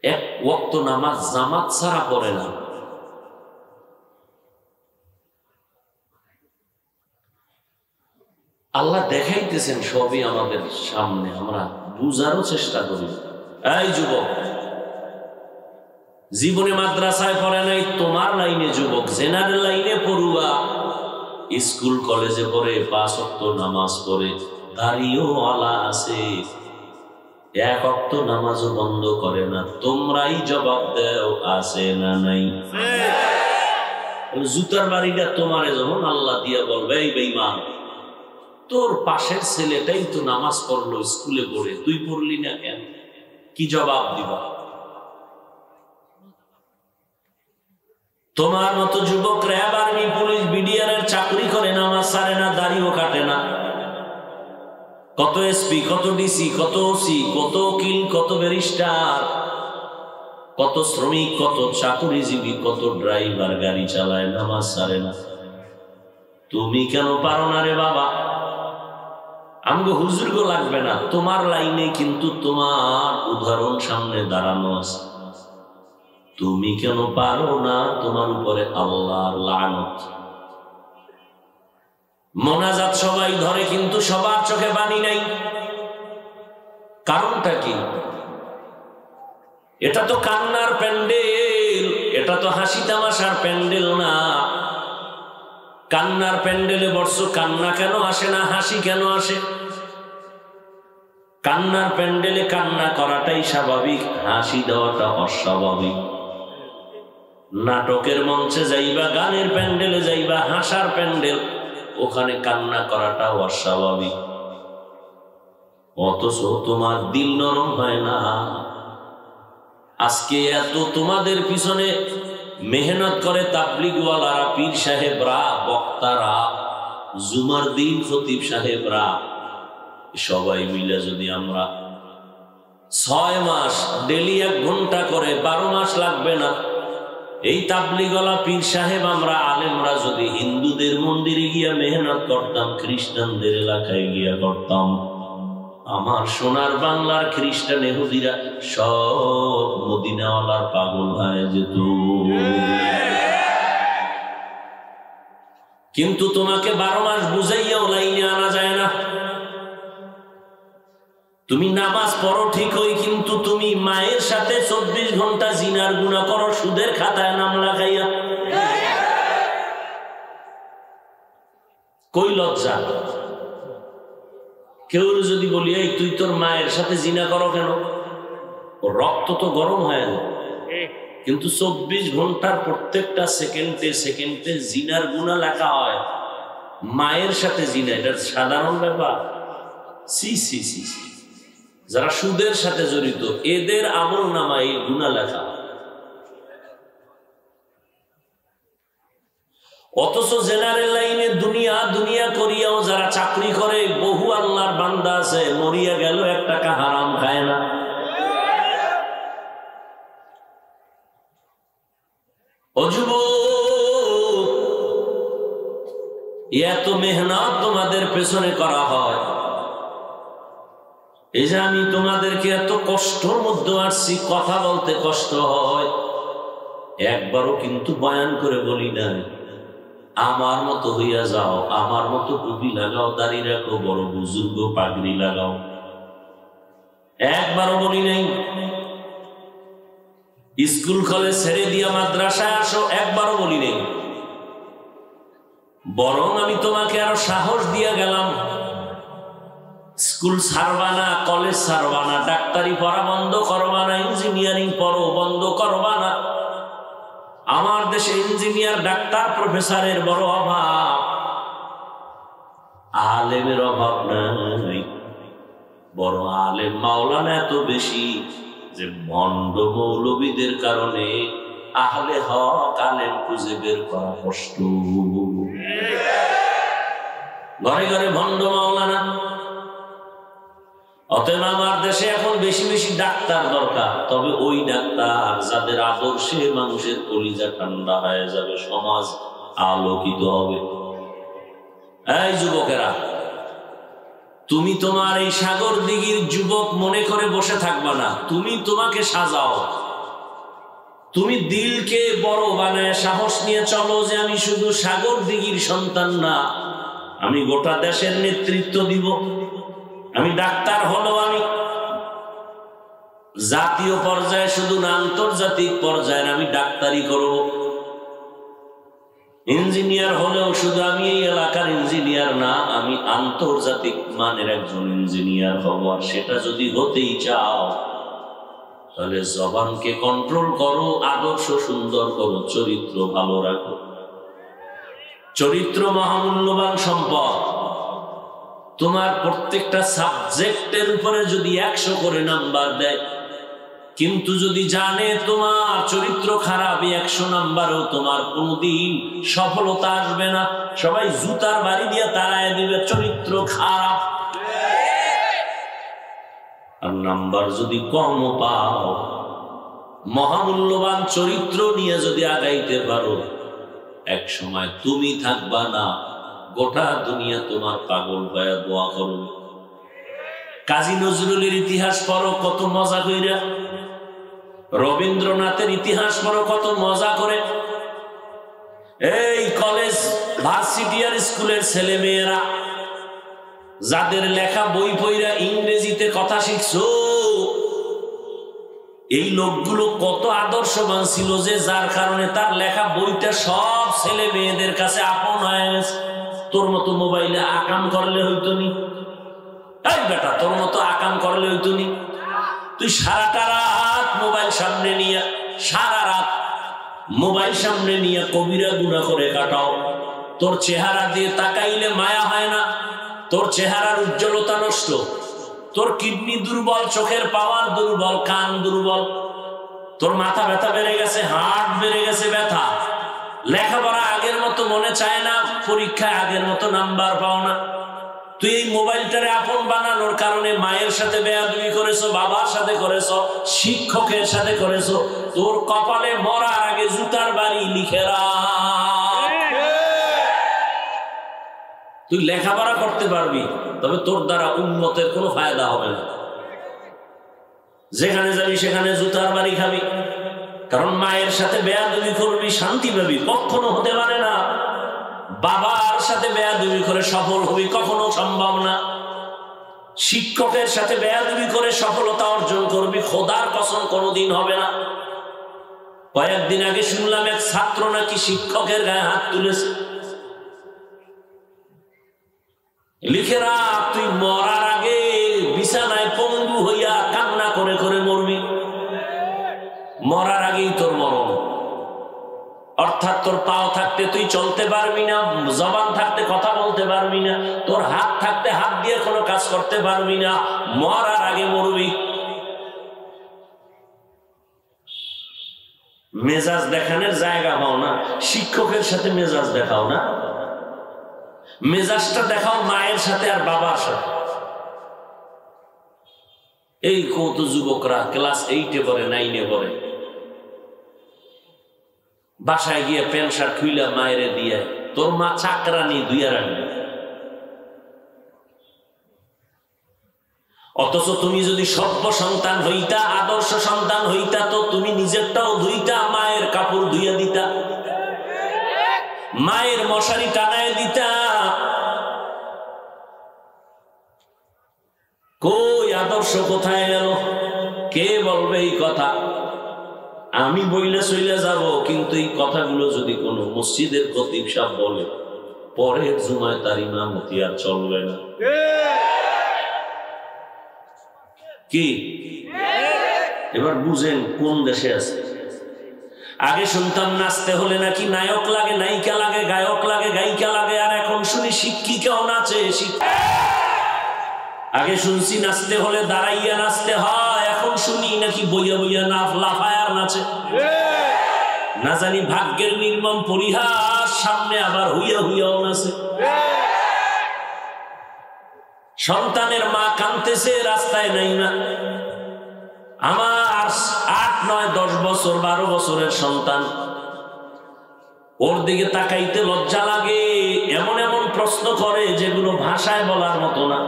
এক ওয়াক্ত নামাজ জামাত ছাড়া পড়ে না। আল্লাহ দেখাইতেছেন সবই আমাদের সামনে, আমরা বুঝারও চেষ্টা করি। এই যুবক, জীবনে মাদ্রাসায় পড়ে নাই, তোমার লাইনে যুবক, জেনারেল লাইনে পড়ুয়া, স্কুল কলেজে পড়ে, 5 ওয়াক্ত নামাজ পড়ে, দাড়িও আলা আছে, 1 ওয়াক্ত নামাজও বন্ধ করে না। তোমরাই জবাব দাও, আছে না নাই? জুতার বাড়িটা তোমারে যখন আল্লাহ দিয়া বলবে, এই বেঈমান, তোর পাশের ছেলেটাই তো নামাজ পড়লো, স্কুলে পড়ে, তুই পড়লি না কেন? কি জবাব দিবা? তোমার মতো যুবক র্যাব, আর্মি, পুলিশ, বিডিআর এর চাকরি করে, নামাজ ছাড়ে না, দাড়িও কাটে না। কত এসপি, কত ডিসি, কত ওসি, কত উকিল, কত ব্যারিস্টার, কত শ্রমিক, কত চাকরিজীবী, কত ড্রাইভার গাড়ি চালায়, নামাজ ছাড়ে না। তুমি কেন পারো না রে বাবা? আমগো হুজুরগো লাগবে না, তোমার লাইনে কিন্তু তোমার উদাহরণ সামনে দাঁড়ানো আছে। তুমি কেন পারো না? তোমার উপরে আল্লাহর লানত। মোনাজাত সবাই ধরে, কিন্তু সবার চোখে পানি নাই। কারণটা কি? এটা তো কান্নার প্যান্ডেল, এটা তো হাসি তামাশার প্যান্ডেল না। কান্নার প্যান্ডেলে বসছো, কান্না কেন আসে না? হাসি কেন আসে? কান্নার প্যান্ডেলে কান্না করাটাই স্বাভাবিক, হাসি দেওয়াটা অস্বাভাবিক। নাটকের মঞ্চে যাইবা, গানের প্যান্ডেলে যাইবা, হাসার প্যান্ডেল, ওখানে কান্না করাটা অস্বাভাবিক। অথচ তোমার দিল নরম হয় না। আজকে এত তোমাদের পিছনে মেহনত করে তাবলিগওয়ালারা, পীর সাহেবরা, বক্তারা, জুমার দিন খতিব সাহেবরা, সবাই মিলে যদি আমরা 6 মাস ডেলি 1 ঘন্টা করে 12 মাস লাগবে না। এই তাবলিগওয়ালা পীর সাহেব আমরা আলেমরা যদি হিন্দুদের মন্দিরে গিয়া মেহনত করতাম, খ্রিস্টানদের এলাকায় গিয়া করতাম, আমার সোনার বাংলার খ্রিস্টান ইহুদিরা সব মদিনাওয়ালার পাগল হয়ে যেত। কিন্তু তোমাকে 12 মাস বুঝাইয়াও লাইনে আনা যায় না। তুমি নামাজ পড়ো ঠিকই, কিন্তু তুমি মায়ের সাথে 24 ঘন্টা জিনার গুনাহ করো, সুদের খাতায় নাম লাগাইয়া। কই লজ্জা? কেউ যদি বলি এই তুই তোর মায়ের সাথে জিনা করো কেন, রক্ত তো গরম হয়ে যায়। কিন্তু 24 ঘন্টার প্রত্যেকটা সেকেন্ডে সেকেন্ডে জিনার গুনাহ লেখা হয়। মায়ের সাথে জিনা, এটা সাধারণ ব্যাপার? সি সি সি সি। যারা সুদের সাথে জড়িত এদের আমল নামায় গুনাহ লেখা। অথচ জেনারেল লাইনে দুনিয়া দুনিয়া করিয়াও যারা চাকরি করে, বহু আল্লাহর বান্দা আছে মরিয়া গেল 1 টাকা হারাম খায় না। ও যুবক, এত মেহনত তোমাদের পেছনে করা হয়। এই যে আমি তোমাদেরকে এত কষ্টর মধ্যে আসছি, কথা বলতে কষ্ট হয়, একবারও কিন্তু বয়ান করে বলি না আমার মতো হইয়া যাও, আমার মতো টুপি লাগাও, দাড়ি রাখো, বড় বুজুর্গ পাগড়ি লাগাও, একবারও বলি নাই। স্কুল কলেজ ছেড়ে দিয়া মাদ্রাসায় আসো, একবারও বলি নাই। বরং আমি তোমাকে আরো সাহস দিয়া গেলাম, স্কুল ছাড়বা না, কলেজ ছাড়বা না, ডাক্তারি পড়া বন্ধ করবা না, ইঞ্জিনিয়ারিং পড়ো বন্ধ করবা না। আমার দেশে ইঞ্জিনিয়ার, ডাক্তার, প্রফেসরের বড় অভাব, আলেমের অভাব নাই। বড় আলেম মাওলানা এত বেশি যে ভণ্ড মৌলবীদের কারণে আহলে হক আলেম খুঁজে বের করা কষ্ট। ঘরে ঘরে ভণ্ড মাওলানা। অতএব আমার দেশে এখন বেশি বেশি ডাক্তার দরকার, তবে ওই ডাক্তার যাদের আদর্শে মানুষের কলিজা ঠান্ডা হয়ে যাবে, সমাজ আলোকিত হবে। এই যুবকেরা, তুমি তোমার এই সাগর দিঘির যুবক মনে করে বসে থাকবা না, তুমি তোমাকে সাজাও। তুমি দিলকে বড় বানায় সাহস নিয়ে চলো যে আমি শুধু সাগর দিঘির সন্তান না, আমি গোটা দেশের নেতৃত্ব দিব। আমি ডাক্তার হলেও আমি জাতীয় পর্যায়ে শুধু না, আন্তর্জাতিক পর্যায়ে আমি ডাক্তারি করব। ইঞ্জিনিয়ার হলেও শুধু আমি এই এলাকার ইঞ্জিনিয়ার না, আমি আন্তর্জাতিক মানের একজন ইঞ্জিনিয়ার হব। আর সেটা যদি হতেই চাও তাহলে জবানকে কন্ট্রোল করো, আদর্শ সুন্দর করো, চরিত্র ভালো রাখো। চরিত্র মহামূল্যবান সম্পদ। তোমার প্রত্যেকটা সাবজেক্টের উপরে যদি 100 করে নাম্বার দেয়, কিন্তু যদি জানে তোমার চরিত্র খারাপ, 100 নাম্বারও তোমার কোনদিন সফলতা আসবে না। সবাই জুতার বাড়ি দিয়ে তাড়ায় দিবে, চরিত্র খারাপ। আর নাম্বার যদি কম পাও, মহামূল্যবান চরিত্র নিয়ে যদি আগাইতে পারো, এক সময় তুমি থাকবা না, গোটা দুনিয়া তোমার পাগল হয়ে দোয়া করবে। কাজী নজরুলের ইতিহাস পড়ো, কত মজা কইরা। রবীন্দ্রনাথের ইতিহাস পড়ো, কত মজা করে। এই কলেজ, ভার্সিটি আর স্কুলের ছেলে মেয়েরা যাদের লেখা বই পড়া ইংরেজিতে কথা শিখছো, এই লোকগুলো কত আদর্শবান ছিল যে যার কারণে তার লেখা বইটা সব ছেলে মেয়েদের কাছে আপন হয়ে গেছে। তোর মতো মোবাইলে আকাম করলে হইতো নি? এই বেটা, তোর মতো আকাম করলে হইতো নি? তুই সারাটা রাত মোবাইল সামনে নিয়ে, সারা রাত মোবাইল সামনে নিয়ে কবিরা গুনাহ করে কাটাও। তোর চেহারা দিয়ে তাকাইলে মায়া হয় না, তোর চেহারার উজ্জ্বলতা নষ্ট, তোর কিডনি দুর্বল, চোখের পাওয়ার দুর্বল, কান দুর্বল, তোর মাথা ব্যথা বেড়ে গেছে, হার্ট বেড়ে গেছে ব্যথা, লেখাপড়া আগের মতো মনে চায় না, পরীক্ষায় আগের মতো নাম্বার পাও না। তুই এই মোবাইলটারে আপন বানানোর কারণে মায়ের সাথে বেয়াদবি করেছো, বাবার সাথে করেছো, শিক্ষকের সাথে করেছো। তোর কপালে মরার আগে জুতার বাড়ি লিখে রাখ। তুই লেখাপড়া করতে পারবি, তবে তোর দ্বারা উম্মতের কোনো ফায়দা হবে না। যেখানে যাবি সেখানে জুতার বাড়ি খাবি, কারণ মায়ের সাথে বেয়াদবি করবি, শান্তি পাবি কখনো হতে পারে না। বাবার সাথে বেয়াদবি করে সফল হবি কখনো সম্ভব না। শিক্ষকের সাথে বেয়াদবি করে সফলতা অর্জন করবি, খোদার কসম কোনোদিন হবে না। কয়েকদিন আগে শুনলাম এক ছাত্র নাকি শিক্ষকের গায়ে হাত তুলেছে। লিখে রাখ, তুই মরার আগে বিছানায় পঙ্গু হইয়া কান্না করে করে মরবি। মরার আগেই তোর মরণ। অর্থাৎ তোর পাও থাকতে তুই চলতে পারবি না, জবান থাকতে কথা বলতে পারবি না, তোর হাত থাকতে হাত দিয়ে কোনো কাজ করতে পারবি না। মরার আগে মরবি। মেজাজ দেখানোর জায়গা পাও না, শিক্ষকের সাথে মেজাজ দেখাও না। মেজাজটা দেখাও মায়ের সাথে আর বাবার সাথে। এই কত যুবকরা ক্লাস 8-এ পড়ে, 9-এ পড়ে, বাসায় গিয়ে প্যান্ট শার্ট খুইলা মায়েরে দিয়ে, তোর মা চাকরানি দুইয়া রাখবে। অথচ তুমি যদি সভ্য সন্তান হইতা, আদর্শ সন্তান হইতা, তো তুমি নিজেরটাও ধুইতা, মায়ের কাপড় ধুইয়া দিতা, মায়ের মশারি টানায় দিতা। কই আদর্শ কোথায় গেল? কে বলবে এই কথা? আমি বইলে চলে যাব, কিন্তু এই কথাগুলো যদি কোনো মসজিদের খতিব সাহেব বলে, পরের জুমায় তার ইমামতি আর চলবে না। কি এবার বুঝেন কোন দেশে আছে? আগে শুনতাম নাচতে হলে নাকি নায়ক লাগে, নায়িকা লাগে, গায়ক লাগে, গায়িকা লাগে, আর এখন শুনি শিক্ষিকাও নাচে। আগে শুনছি নাচতে হলে দাঁড়াইয়া নাচতে হয়, এখন শুনি নাকি বইয়া বইয়া লাফায় আর নাচে। না জানি ভাগ্যের নির্মম পরিহাস, সামনে আবার হইয়া হইয়াও নাচে। সন্তানের মা কাঁদতেছে, রাস্তায় নাই না। আমার 8, 9, 10 বছর 12 বছরের সন্তান, ওর দিকে তাকাইতে লজ্জা লাগে। এমন এমন প্রশ্ন করে যেগুলো ভাষায় বলার মতো না।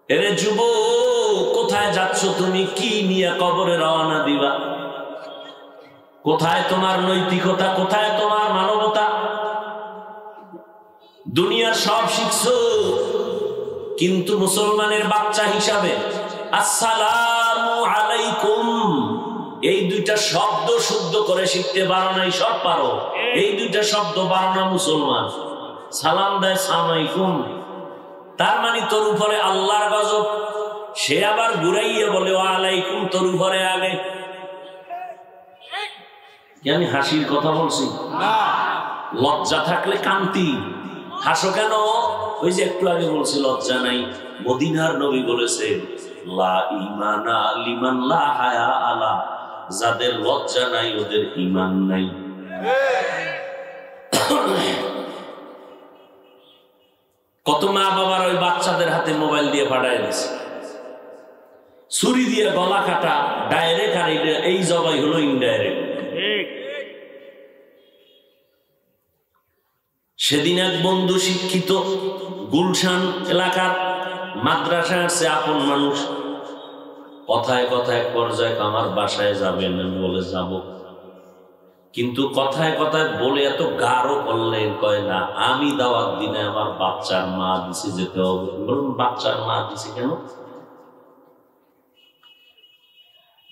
এরে যুবক, কোথায় যাচ্ছ তুমি? কি নিয়ে কবরে রওনা দিবা? কোথায় তোমার নৈতিকতা? কোথায় তোমার মানবতা? দুনিয়ার সব শিখছো, কিন্তু মুসলমানের বাচ্চা হিসাবে আসসালামু আলাইকুম এই দুইটা শব্দ শুদ্ধ করে শিখতে পারো নাই? সব পারো, এই দুইটা শব্দ পারো না মুসলমান। সালাম দেয় সালামালাইকুম, তার মানে তোর উপরে আল্লাহর গজব। সে আবার ঘুরাইয়া বলে ওয়ালাইকুম, তোর উপরে আগে। কি আমি হাসির কথা বলছি? লজ্জা থাকলে কান্তি, হাসো কেন? ওই যে একটু আগে বলছি লজ্জা নাই। মদিনার নবী বলেছে লা ঈমানা লিমান লা হায়া আলা, যাদের লজ্জা নাই ওদের ঈমান নাই। কত মা বাবার ওই বাচ্চাদের হাতে মোবাইল দিয়ে পাঠায় দিচ্ছে, ছুরি দিয়ে গলা কাটা, ডাইরেক্ট। আর এই জবাই হলো ইনডাইরেক্ট। সেদিন এক বন্ধু শিক্ষিত, গুলশান এলাকার মাদ্রাসায় আসছে, আপন মানুষ। কথায় কথায় পর্যায়ে আমার বাসায় যাবেন? আমি বলে যাব, কিন্তু কথায় কথায় বলে এত গাঢ় করলেন, কয় না আমি দাওয়াত দিনে আমার বাচ্চার মা দিছে, যেতে হবে। বলুন বাচ্চার মা দিছে কেন?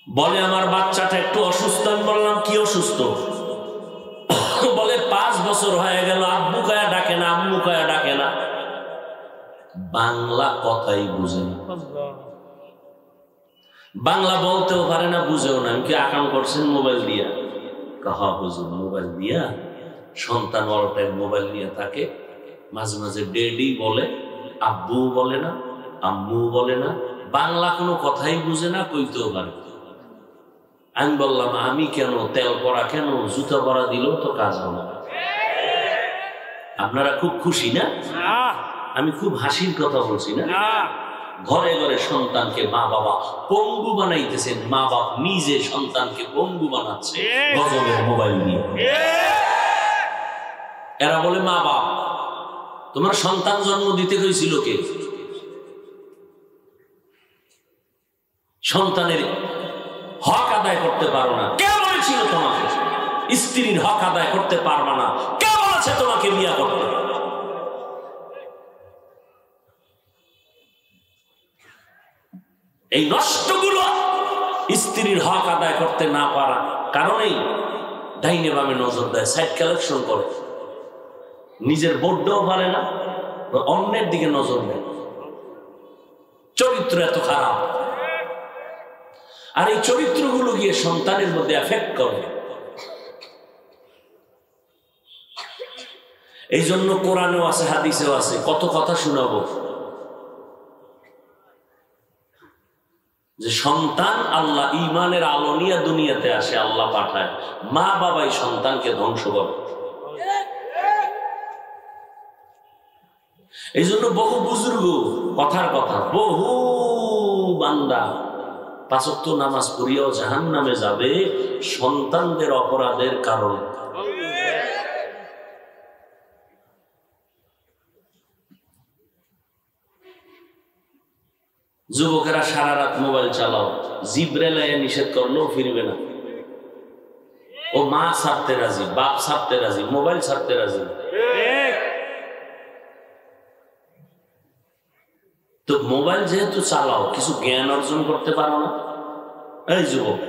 বলে আমার বাচ্চাটা একটু অসুস্থ। আমি বললাম কি অসুস্থ? বলে 5 বছর হয়ে গেল আব্বু কয়া ডাকে না, আম্মু কয়া ডাকে না। বাংলা কথাই বুঝে না, বাংলা বলতেও পারে না, বুঝেও না। কি আকাম করছেন মোবাইল দিয়া? কাহা হুজুর মোবাইল দিয়া? সন্তান অল টাইম মোবাইল নিয়ে থাকে, মাঝে মাঝে ডেডি বলে, আব্বু বলে না, আম্মু বলে না, বাংলা কোনো কথাই বুঝে না, কইতেও পারে। আমি বললাম আমি কেন? তেল পরা কেন? জুতা পরা দিলেও তো কাজ হবে না। আপনারা খুব খুশি না? আমি খুব হাসির কথা বলছি না, ঘরে ঘরে সন্তানকে মা বাবা পঙ্গু বানাইতেছেন, মা বাপ নিজে সন্তানকে পঙ্গু বানাচ্ছে গজবের মোবাইল নিয়ে। এরা বলে মা বাপ, তোমার সন্তান জন্ম দিতে হয়েছিল কে? সন্তানের হক আদায় করতে পারো না, কে বলেছিল তোমাকে? স্ত্রীর হক আদায় করতে পারবা না, কে বলেছে তোমাকে বিয়া করতে? এই নষ্টগুলো স্ত্রীর হক আদায় করতে না পারা কারণেই ডাইনে বামে নজর দেয়, সাইড কালেকশন করে, নিজের বোর্ডও পারে না, অন্যের দিকে নজর দেয়। চরিত্র এত খারাপ, আর এই চরিত্রগুলো গিয়ে সন্তানের মধ্যে এফেক্ট করে। এই জন্য কোরআনেও আছে, হাদিসেও আছে, কত কথা শোনাবো যে সন্তান আল্লাহ ঈমানের আলো নিয়ে দুনিয়াতে আসে, আল্লাহ পাঠায়, মা বাবাই সন্তানকে ধ্বংস করে। এই জন্য বহু বুজুর্গ কথার কথা, বহু বান্দা ৫ ওয়াক্ত নামাজ পড়িয়াও জাহান্নামে যাবে সন্তানদের অপরাধের কারণে। যুবকেরা সারা রাত মোবাইল চালাও, জিব্রাইল নিষেধ করলেও ফিরবে না। ও মা ছাড়তে রাজি, বাপ ছাড়তে রাজি, মোবাইল ছাড়তে রাজি। তো মোবাইল যেহেতু চালাও, কিছু জ্ঞান অর্জন করতে পারো না? এই যুবক,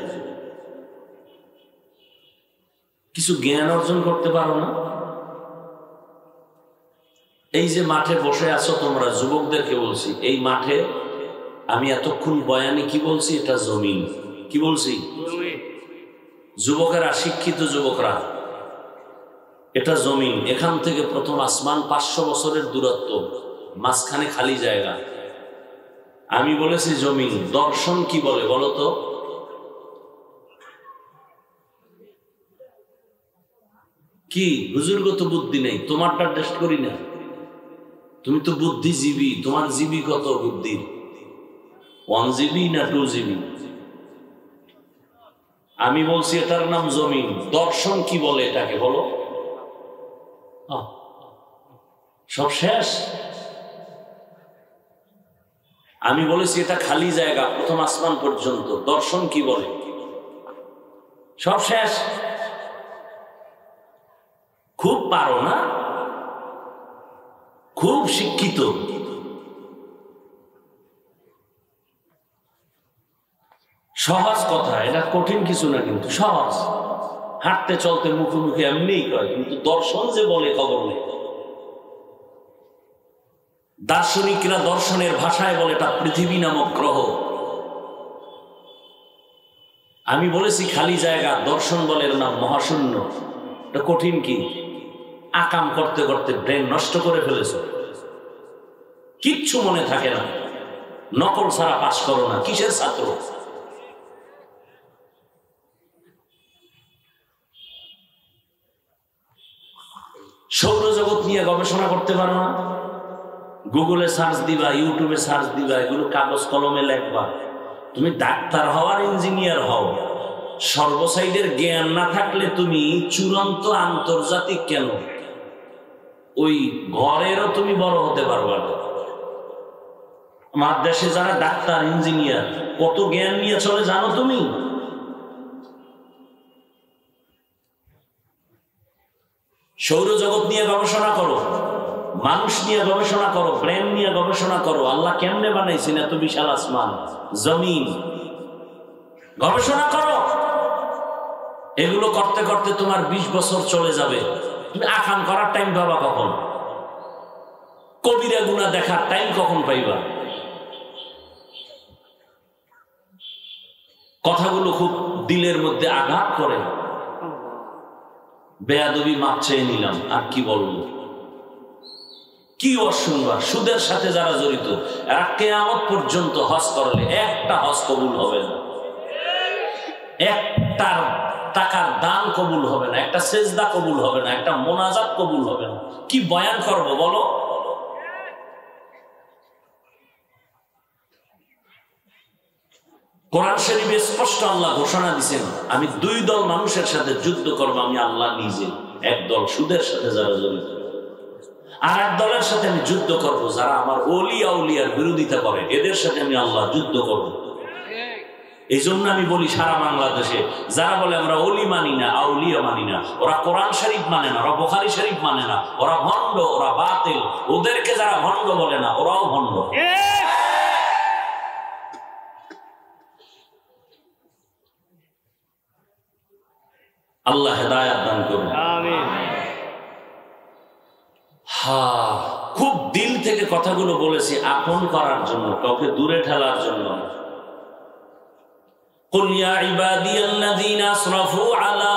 কিছু জ্ঞান অর্জন করতে পারো না? এই যে মাঠে বসে আছো তোমরা, যুবকদেরকে বলছি, এই মাঠে আমি এতক্ষণ বয়ানে কি বলছি? এটা জমিন। কি বলছি? যুবকেরা, শিক্ষিত যুবকরা, এটা জমিন। এখান থেকে প্রথম আসমান 500 বছরের দূরত্ব, মাঝখানে খালি জায়গা। আমি বলেছি জমিন। দর্শন কি বলে বলো তো? কি হুজুরগত বুদ্ধি নেই, তোমারটা টেস্ট করি না। তুমি তো বুদ্ধিজীবী, তোমার জিবি কত বুদ্ধির? 1 GB না 2 GB? আমি বলছি এটার নাম জমিন। দর্শন কি বলে এটাকে বলো? সব শেষ। আমি বলেছি এটা খালি জায়গা, প্রথম আসমান পর্যন্ত। দর্শন কি বলে? সব শেষ। খুব পারো না, খুব শিক্ষিত। সহজ কথা, এটা কঠিন কিছু না, কিন্তু সহজ। হাঁটতে চলতে মুখে মুখে এমনিই কয়, কিন্তু দর্শন যে বলে খবর নেই। দার্শনিকরা দর্শনের ভাষায় বলে এটা পৃথিবী নামক গ্রহ। আমি বলেছি খালি জায়গা, দর্শন বলে এর নাম মহাশূন্য। এটা কঠিন কি? আকাম করতে করতে ব্রেন নষ্ট করে ফেলেছ, কিচ্ছু মনে থাকে না। নকল ছাড়া পাস করো না, কিসের ছাত্র? সৌরজগৎ নিয়ে গবেষণা করতে পারো না? গুগলে সার্চ দিবা, ইউটিউবে সার্চ দিবা, এগুলো কাগজ কলমে লেখবা। তুমি ডাক্তার হওয়ার, ইঞ্জিনিয়ার হও, সর্বসাইডের জ্ঞান না থাকলে তুমি চূড়ান্ত আন্তর্জাতিক কেন, ওই ঘরেরও তুমি বড় হতে পারবা না। আমার দেশে যারা ডাক্তার, ইঞ্জিনিয়ার, কত জ্ঞান নিয়ে চলে জানো তুমি? সৌরজগৎ নিয়ে গবেষণা করো, মানুষ নিয়ে গবেষণা করো, ব্রেন নিয়ে গবেষণা করো। আল্লাহ কেমনে বানাইছেন এত বিশাল আসমান জমিন, গবেষণা করো। এগুলো করতে করতে তোমার 20 বছর চলে যাবে। তুমি আকাম করার টাইম পাবা কখন? কবিরা গুনাহ দেখার টাইম কখন পাইবা? কথাগুলো খুব দিলের মধ্যে আঘাত করে। বেয়াদবি মাপ চেয়ে নিলাম, আর কি বলবো? কি অশুনবা? সুদের সাথে যারা জড়িত, এরা কিয়ামত পর্যন্ত হজ করলে একটা হজ কবুল হবে না, একটা টাকার দান কবুল হবে না, একটা সেজদা কবুল হবে না, একটা মোনাজাত কবুল হবে না। কি বয়ান করবো বলো? কোরআন শরীফে স্পষ্ট আল্লাহ ঘোষণা দিয়েছেন, আমি দুই দল মানুষের সাথে যুদ্ধ করবো, আমি আল্লাহ নিজে। এক দল সুদের সাথে যারা জড়িত, আর এক দলের সাথে আমি যুদ্ধ করব যারা আমার ওলিয়া উলিয়ার বিরোধিতা করে, এদের সাথে আমি আল্লাহ যুদ্ধ করব। এই জন্য আমি বলি সারা বাংলাদেশে যারা বলে আমরা ওলি মানি না, আউলিয়া মানি না, ওরা কোরআন শরীফ মানে না, ওরা বুখারী শরীফ মানে না, ওরা ভণ্ড, ওরা বাতিল। ওদেরকে যারা ভণ্ড বলে না, ওরাও ভণ্ড। আল্লাহ হেদায়েত দান করুন। আমিন। খুব দিল থেকে কথাগুলো বলেছি আপন করার জন্য, কাউকে দূরে ঠেলার জন্য। قل يا عبادي الذين اسرفوا على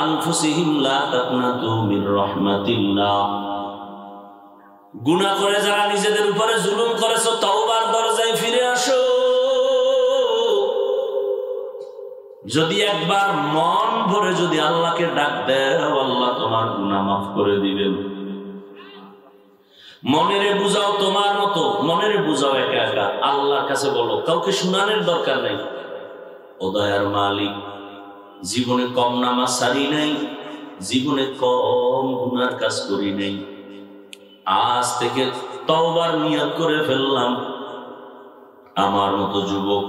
انفسهم لا تقنطوا من رحمة الله। গুনাহ করে যারা নিজেদের উপরে জুলুম করেছো, তওবার দরজায় ফিরে আসো। যদি একবার মন ভরে যদি আল্লাহকে ডাক দাও, আল্লাহ তোমার গুনাহ মাফ করে দিবেন। মনেরে বুঝাও তোমার মতো, মনেরে বুঝাও একা একা, আল্লাহর কাছে বলো, কাউকে শুনানোর দরকার নাই। ও দয়ার মালিক, জীবনে কম নামাজ সারি নাই, জীবনে কম গুনার কাজ করি নাই, আজ থেকে তওবার নিয়ত করে ফেললাম। আমার মতো যুবক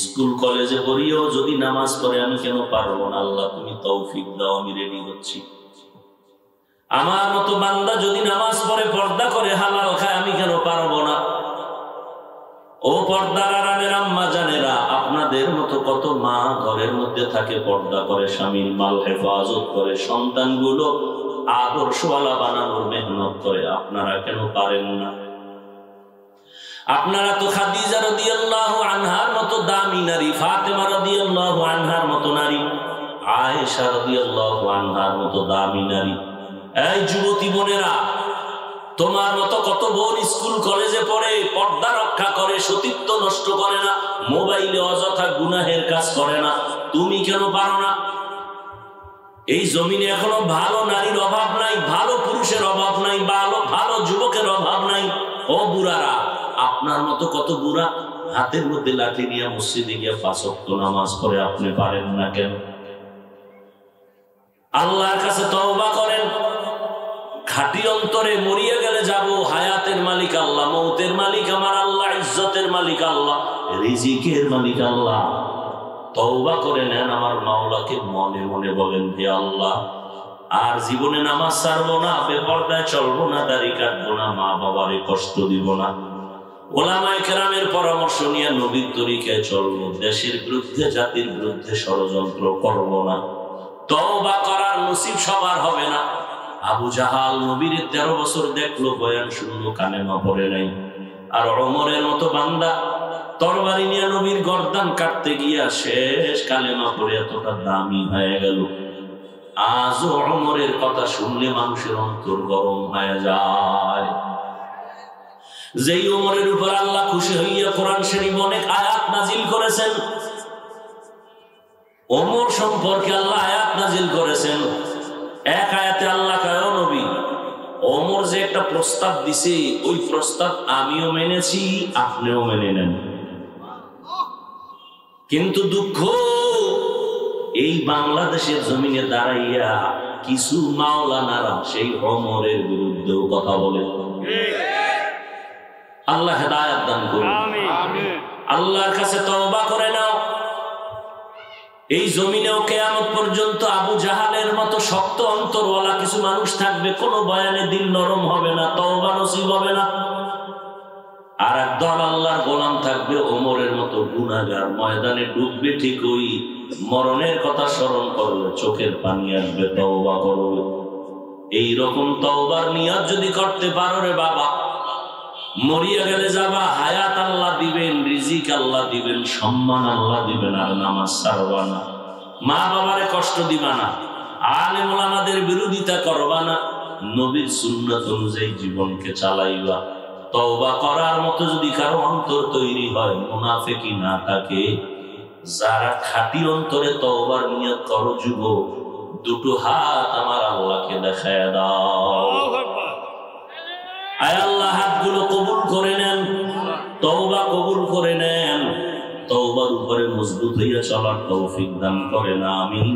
স্কুল কলেজে পড়িও যদি নামাজ পড়ে, আমি কেন পারবো না? আল্লাহ তুমি তৌফিক দাও, আমি রেডি হচ্ছি। আমার মতো বান্দা যদি নামাজ পড়ে, পর্দা করে, হালাল খায়, আমি কেন পারবো না? ও পর্দার আড়ালের আম্মা জানেরা, আপনাদের মতো কত মা ঘরের মধ্যে থাকে, পর্দা করে, স্বামীর মাল হেফাজত করে, সন্তানগুলো আদর্শওয়ালা বানানোর মেহনত করে, আপনারা কেন পারেন না? আপনারা তো খাদিজা রাদিয়াল্লাহু আনহার মতো দামি নারী, ফাতেমা রাদিয়াল্লাহু আনহার মতো নারী, আয়েশা রাদিয়াল্লাহু আনহার মতো দামি নারী। এই যুবতী বোনেরা, তোমার মতো কত বোন স্কুল কলেজে পড়ে, পর্দা রক্ষা করে, সতীত্ব নষ্ট করে না, মোবাইলে অযথা গুনাহের কাজ করে না, তুমি কেন পারো না? এই জমিনে এখনো ভালো নারীর অভাব নাই, ভালো পুরুষের অভাব নাই, ভালো যুবকের অভাব নাই। ও বুড়ারা, আপনার মতো কত বুড়া হাতের মধ্যে লাঠি নিয়ে মসজিদে গিয়ে 5 ওয়াক্ত নামাজ পড়ে, আপনি পারেন না কেন? আল্লাহর কাছে তওবা করেন। খাঁটি অন্তরে মরিয়া গেলে যাব, হায়াতের মালিক আল্লাহ, মৌতের মালিক আমার আল্লাহ, ইজ্জতের মালিক আল্লাহ, রিজিকের মালিক আল্লাহ। তওবা করে নেন আমার মাওলাকে, মনে মনে বলেন, হে আল্লাহ, আর জীবনে নামাজ ছাড়বো না, বেপরদায় চলবো না, দাড়ি কাটবো না, মা বাবারে কষ্ট দিব না, ওলামায়ে কেরামের পরামর্শ নিয়ে নবীর তরিকায় চলবো, দেশের বিরুদ্ধে, জাতির বিরুদ্ধে ষড়যন্ত্র করব না। তওবা করার নসিব সবার হবে না। আবু জাহাল নবীর 13 বছর দেখলো, বয়ান শুনলো, কালেমা পড়ে নাই। আর ওমরের মতো বান্দা তরবারি নিয়ে নবীর গর্দান কাটতে গিয়া শেষ কালেমা পড়ে এতটা দামি হয়ে গেল। আজও ওমরের কথা শুনলে মানুষের অন্তর গরম হয়ে যায়। যেই ওমরের উপর আল্লাহ খুশি হইয়া কোরআন শরীফ অনেক আয়াত নাজিল করেছেন, ওমর সম্পর্কে আল্লাহ আয়াত নাজিল করেছেন। এক আয়াতে আল্লাহ কয়, ও নবী, ওমর যে একটা প্রস্তাব দিছে, ওই প্রস্তাব আমিও মেনেছি, আপনিও মেনে নেন। কিন্তু দুঃখ, এই বাংলাদেশের জমিনে দাঁড়াইয়া কিছু মাওলানারা সেই ওমরের বিরুদ্ধেও কথা বলে। আল্লাহ হেদায়েত দান করুন। আল্লাহর কাছে তওবা করে নাও। এই জমিনেও কিয়ামত পর্যন্ত আবু জাহালের মতো শক্ত অন্তরওয়ালা কিছু মানুষ থাকবে, কোন বয়ানে দিল নরম হবে না, তওবা নসিব হবে না। আর একদল আল্লাহর গোলাম থাকবে ওমরের মতো গুনাহগার, ময়দানে ডুববে ঠিকই, মরণের কথা স্মরণ করলে চোখের পানি আসবে, তওবা করবে। এই রকম তওবার নিয়ত যদি করতে পারো রে বাবা, মরিয়া গেলে যাবা, হায়াত আল্লাহ দিবেন, রিজিক আল্লাহ দিবেন, সম্মান আল্লাহ দিবেন, আর নামাজ ছাড়বা না, মা বাবারে কষ্ট দিবা না, আলেম ওলামাদের বিরোধিতা করবা না, নবীর সুন্নাত অনুযায়ী জীবনকে চালাইবা। তওবা করার মতো যদি কারো অন্তর তৈরি হয়, মুনাফিকি না থাকে, যারা খাঁটি অন্তরে তওবার নিয়ত করো যুবক, দুটো হাত আমার আল্লাহকে দেখায় দাও। আয় আল্লাহ, হাতগুলো কবুল করে নেন, তওবা কবুল করে নেন। তওবার উপরে মজবুত হইয়া চলার তৌফিক দান করেন আমিন।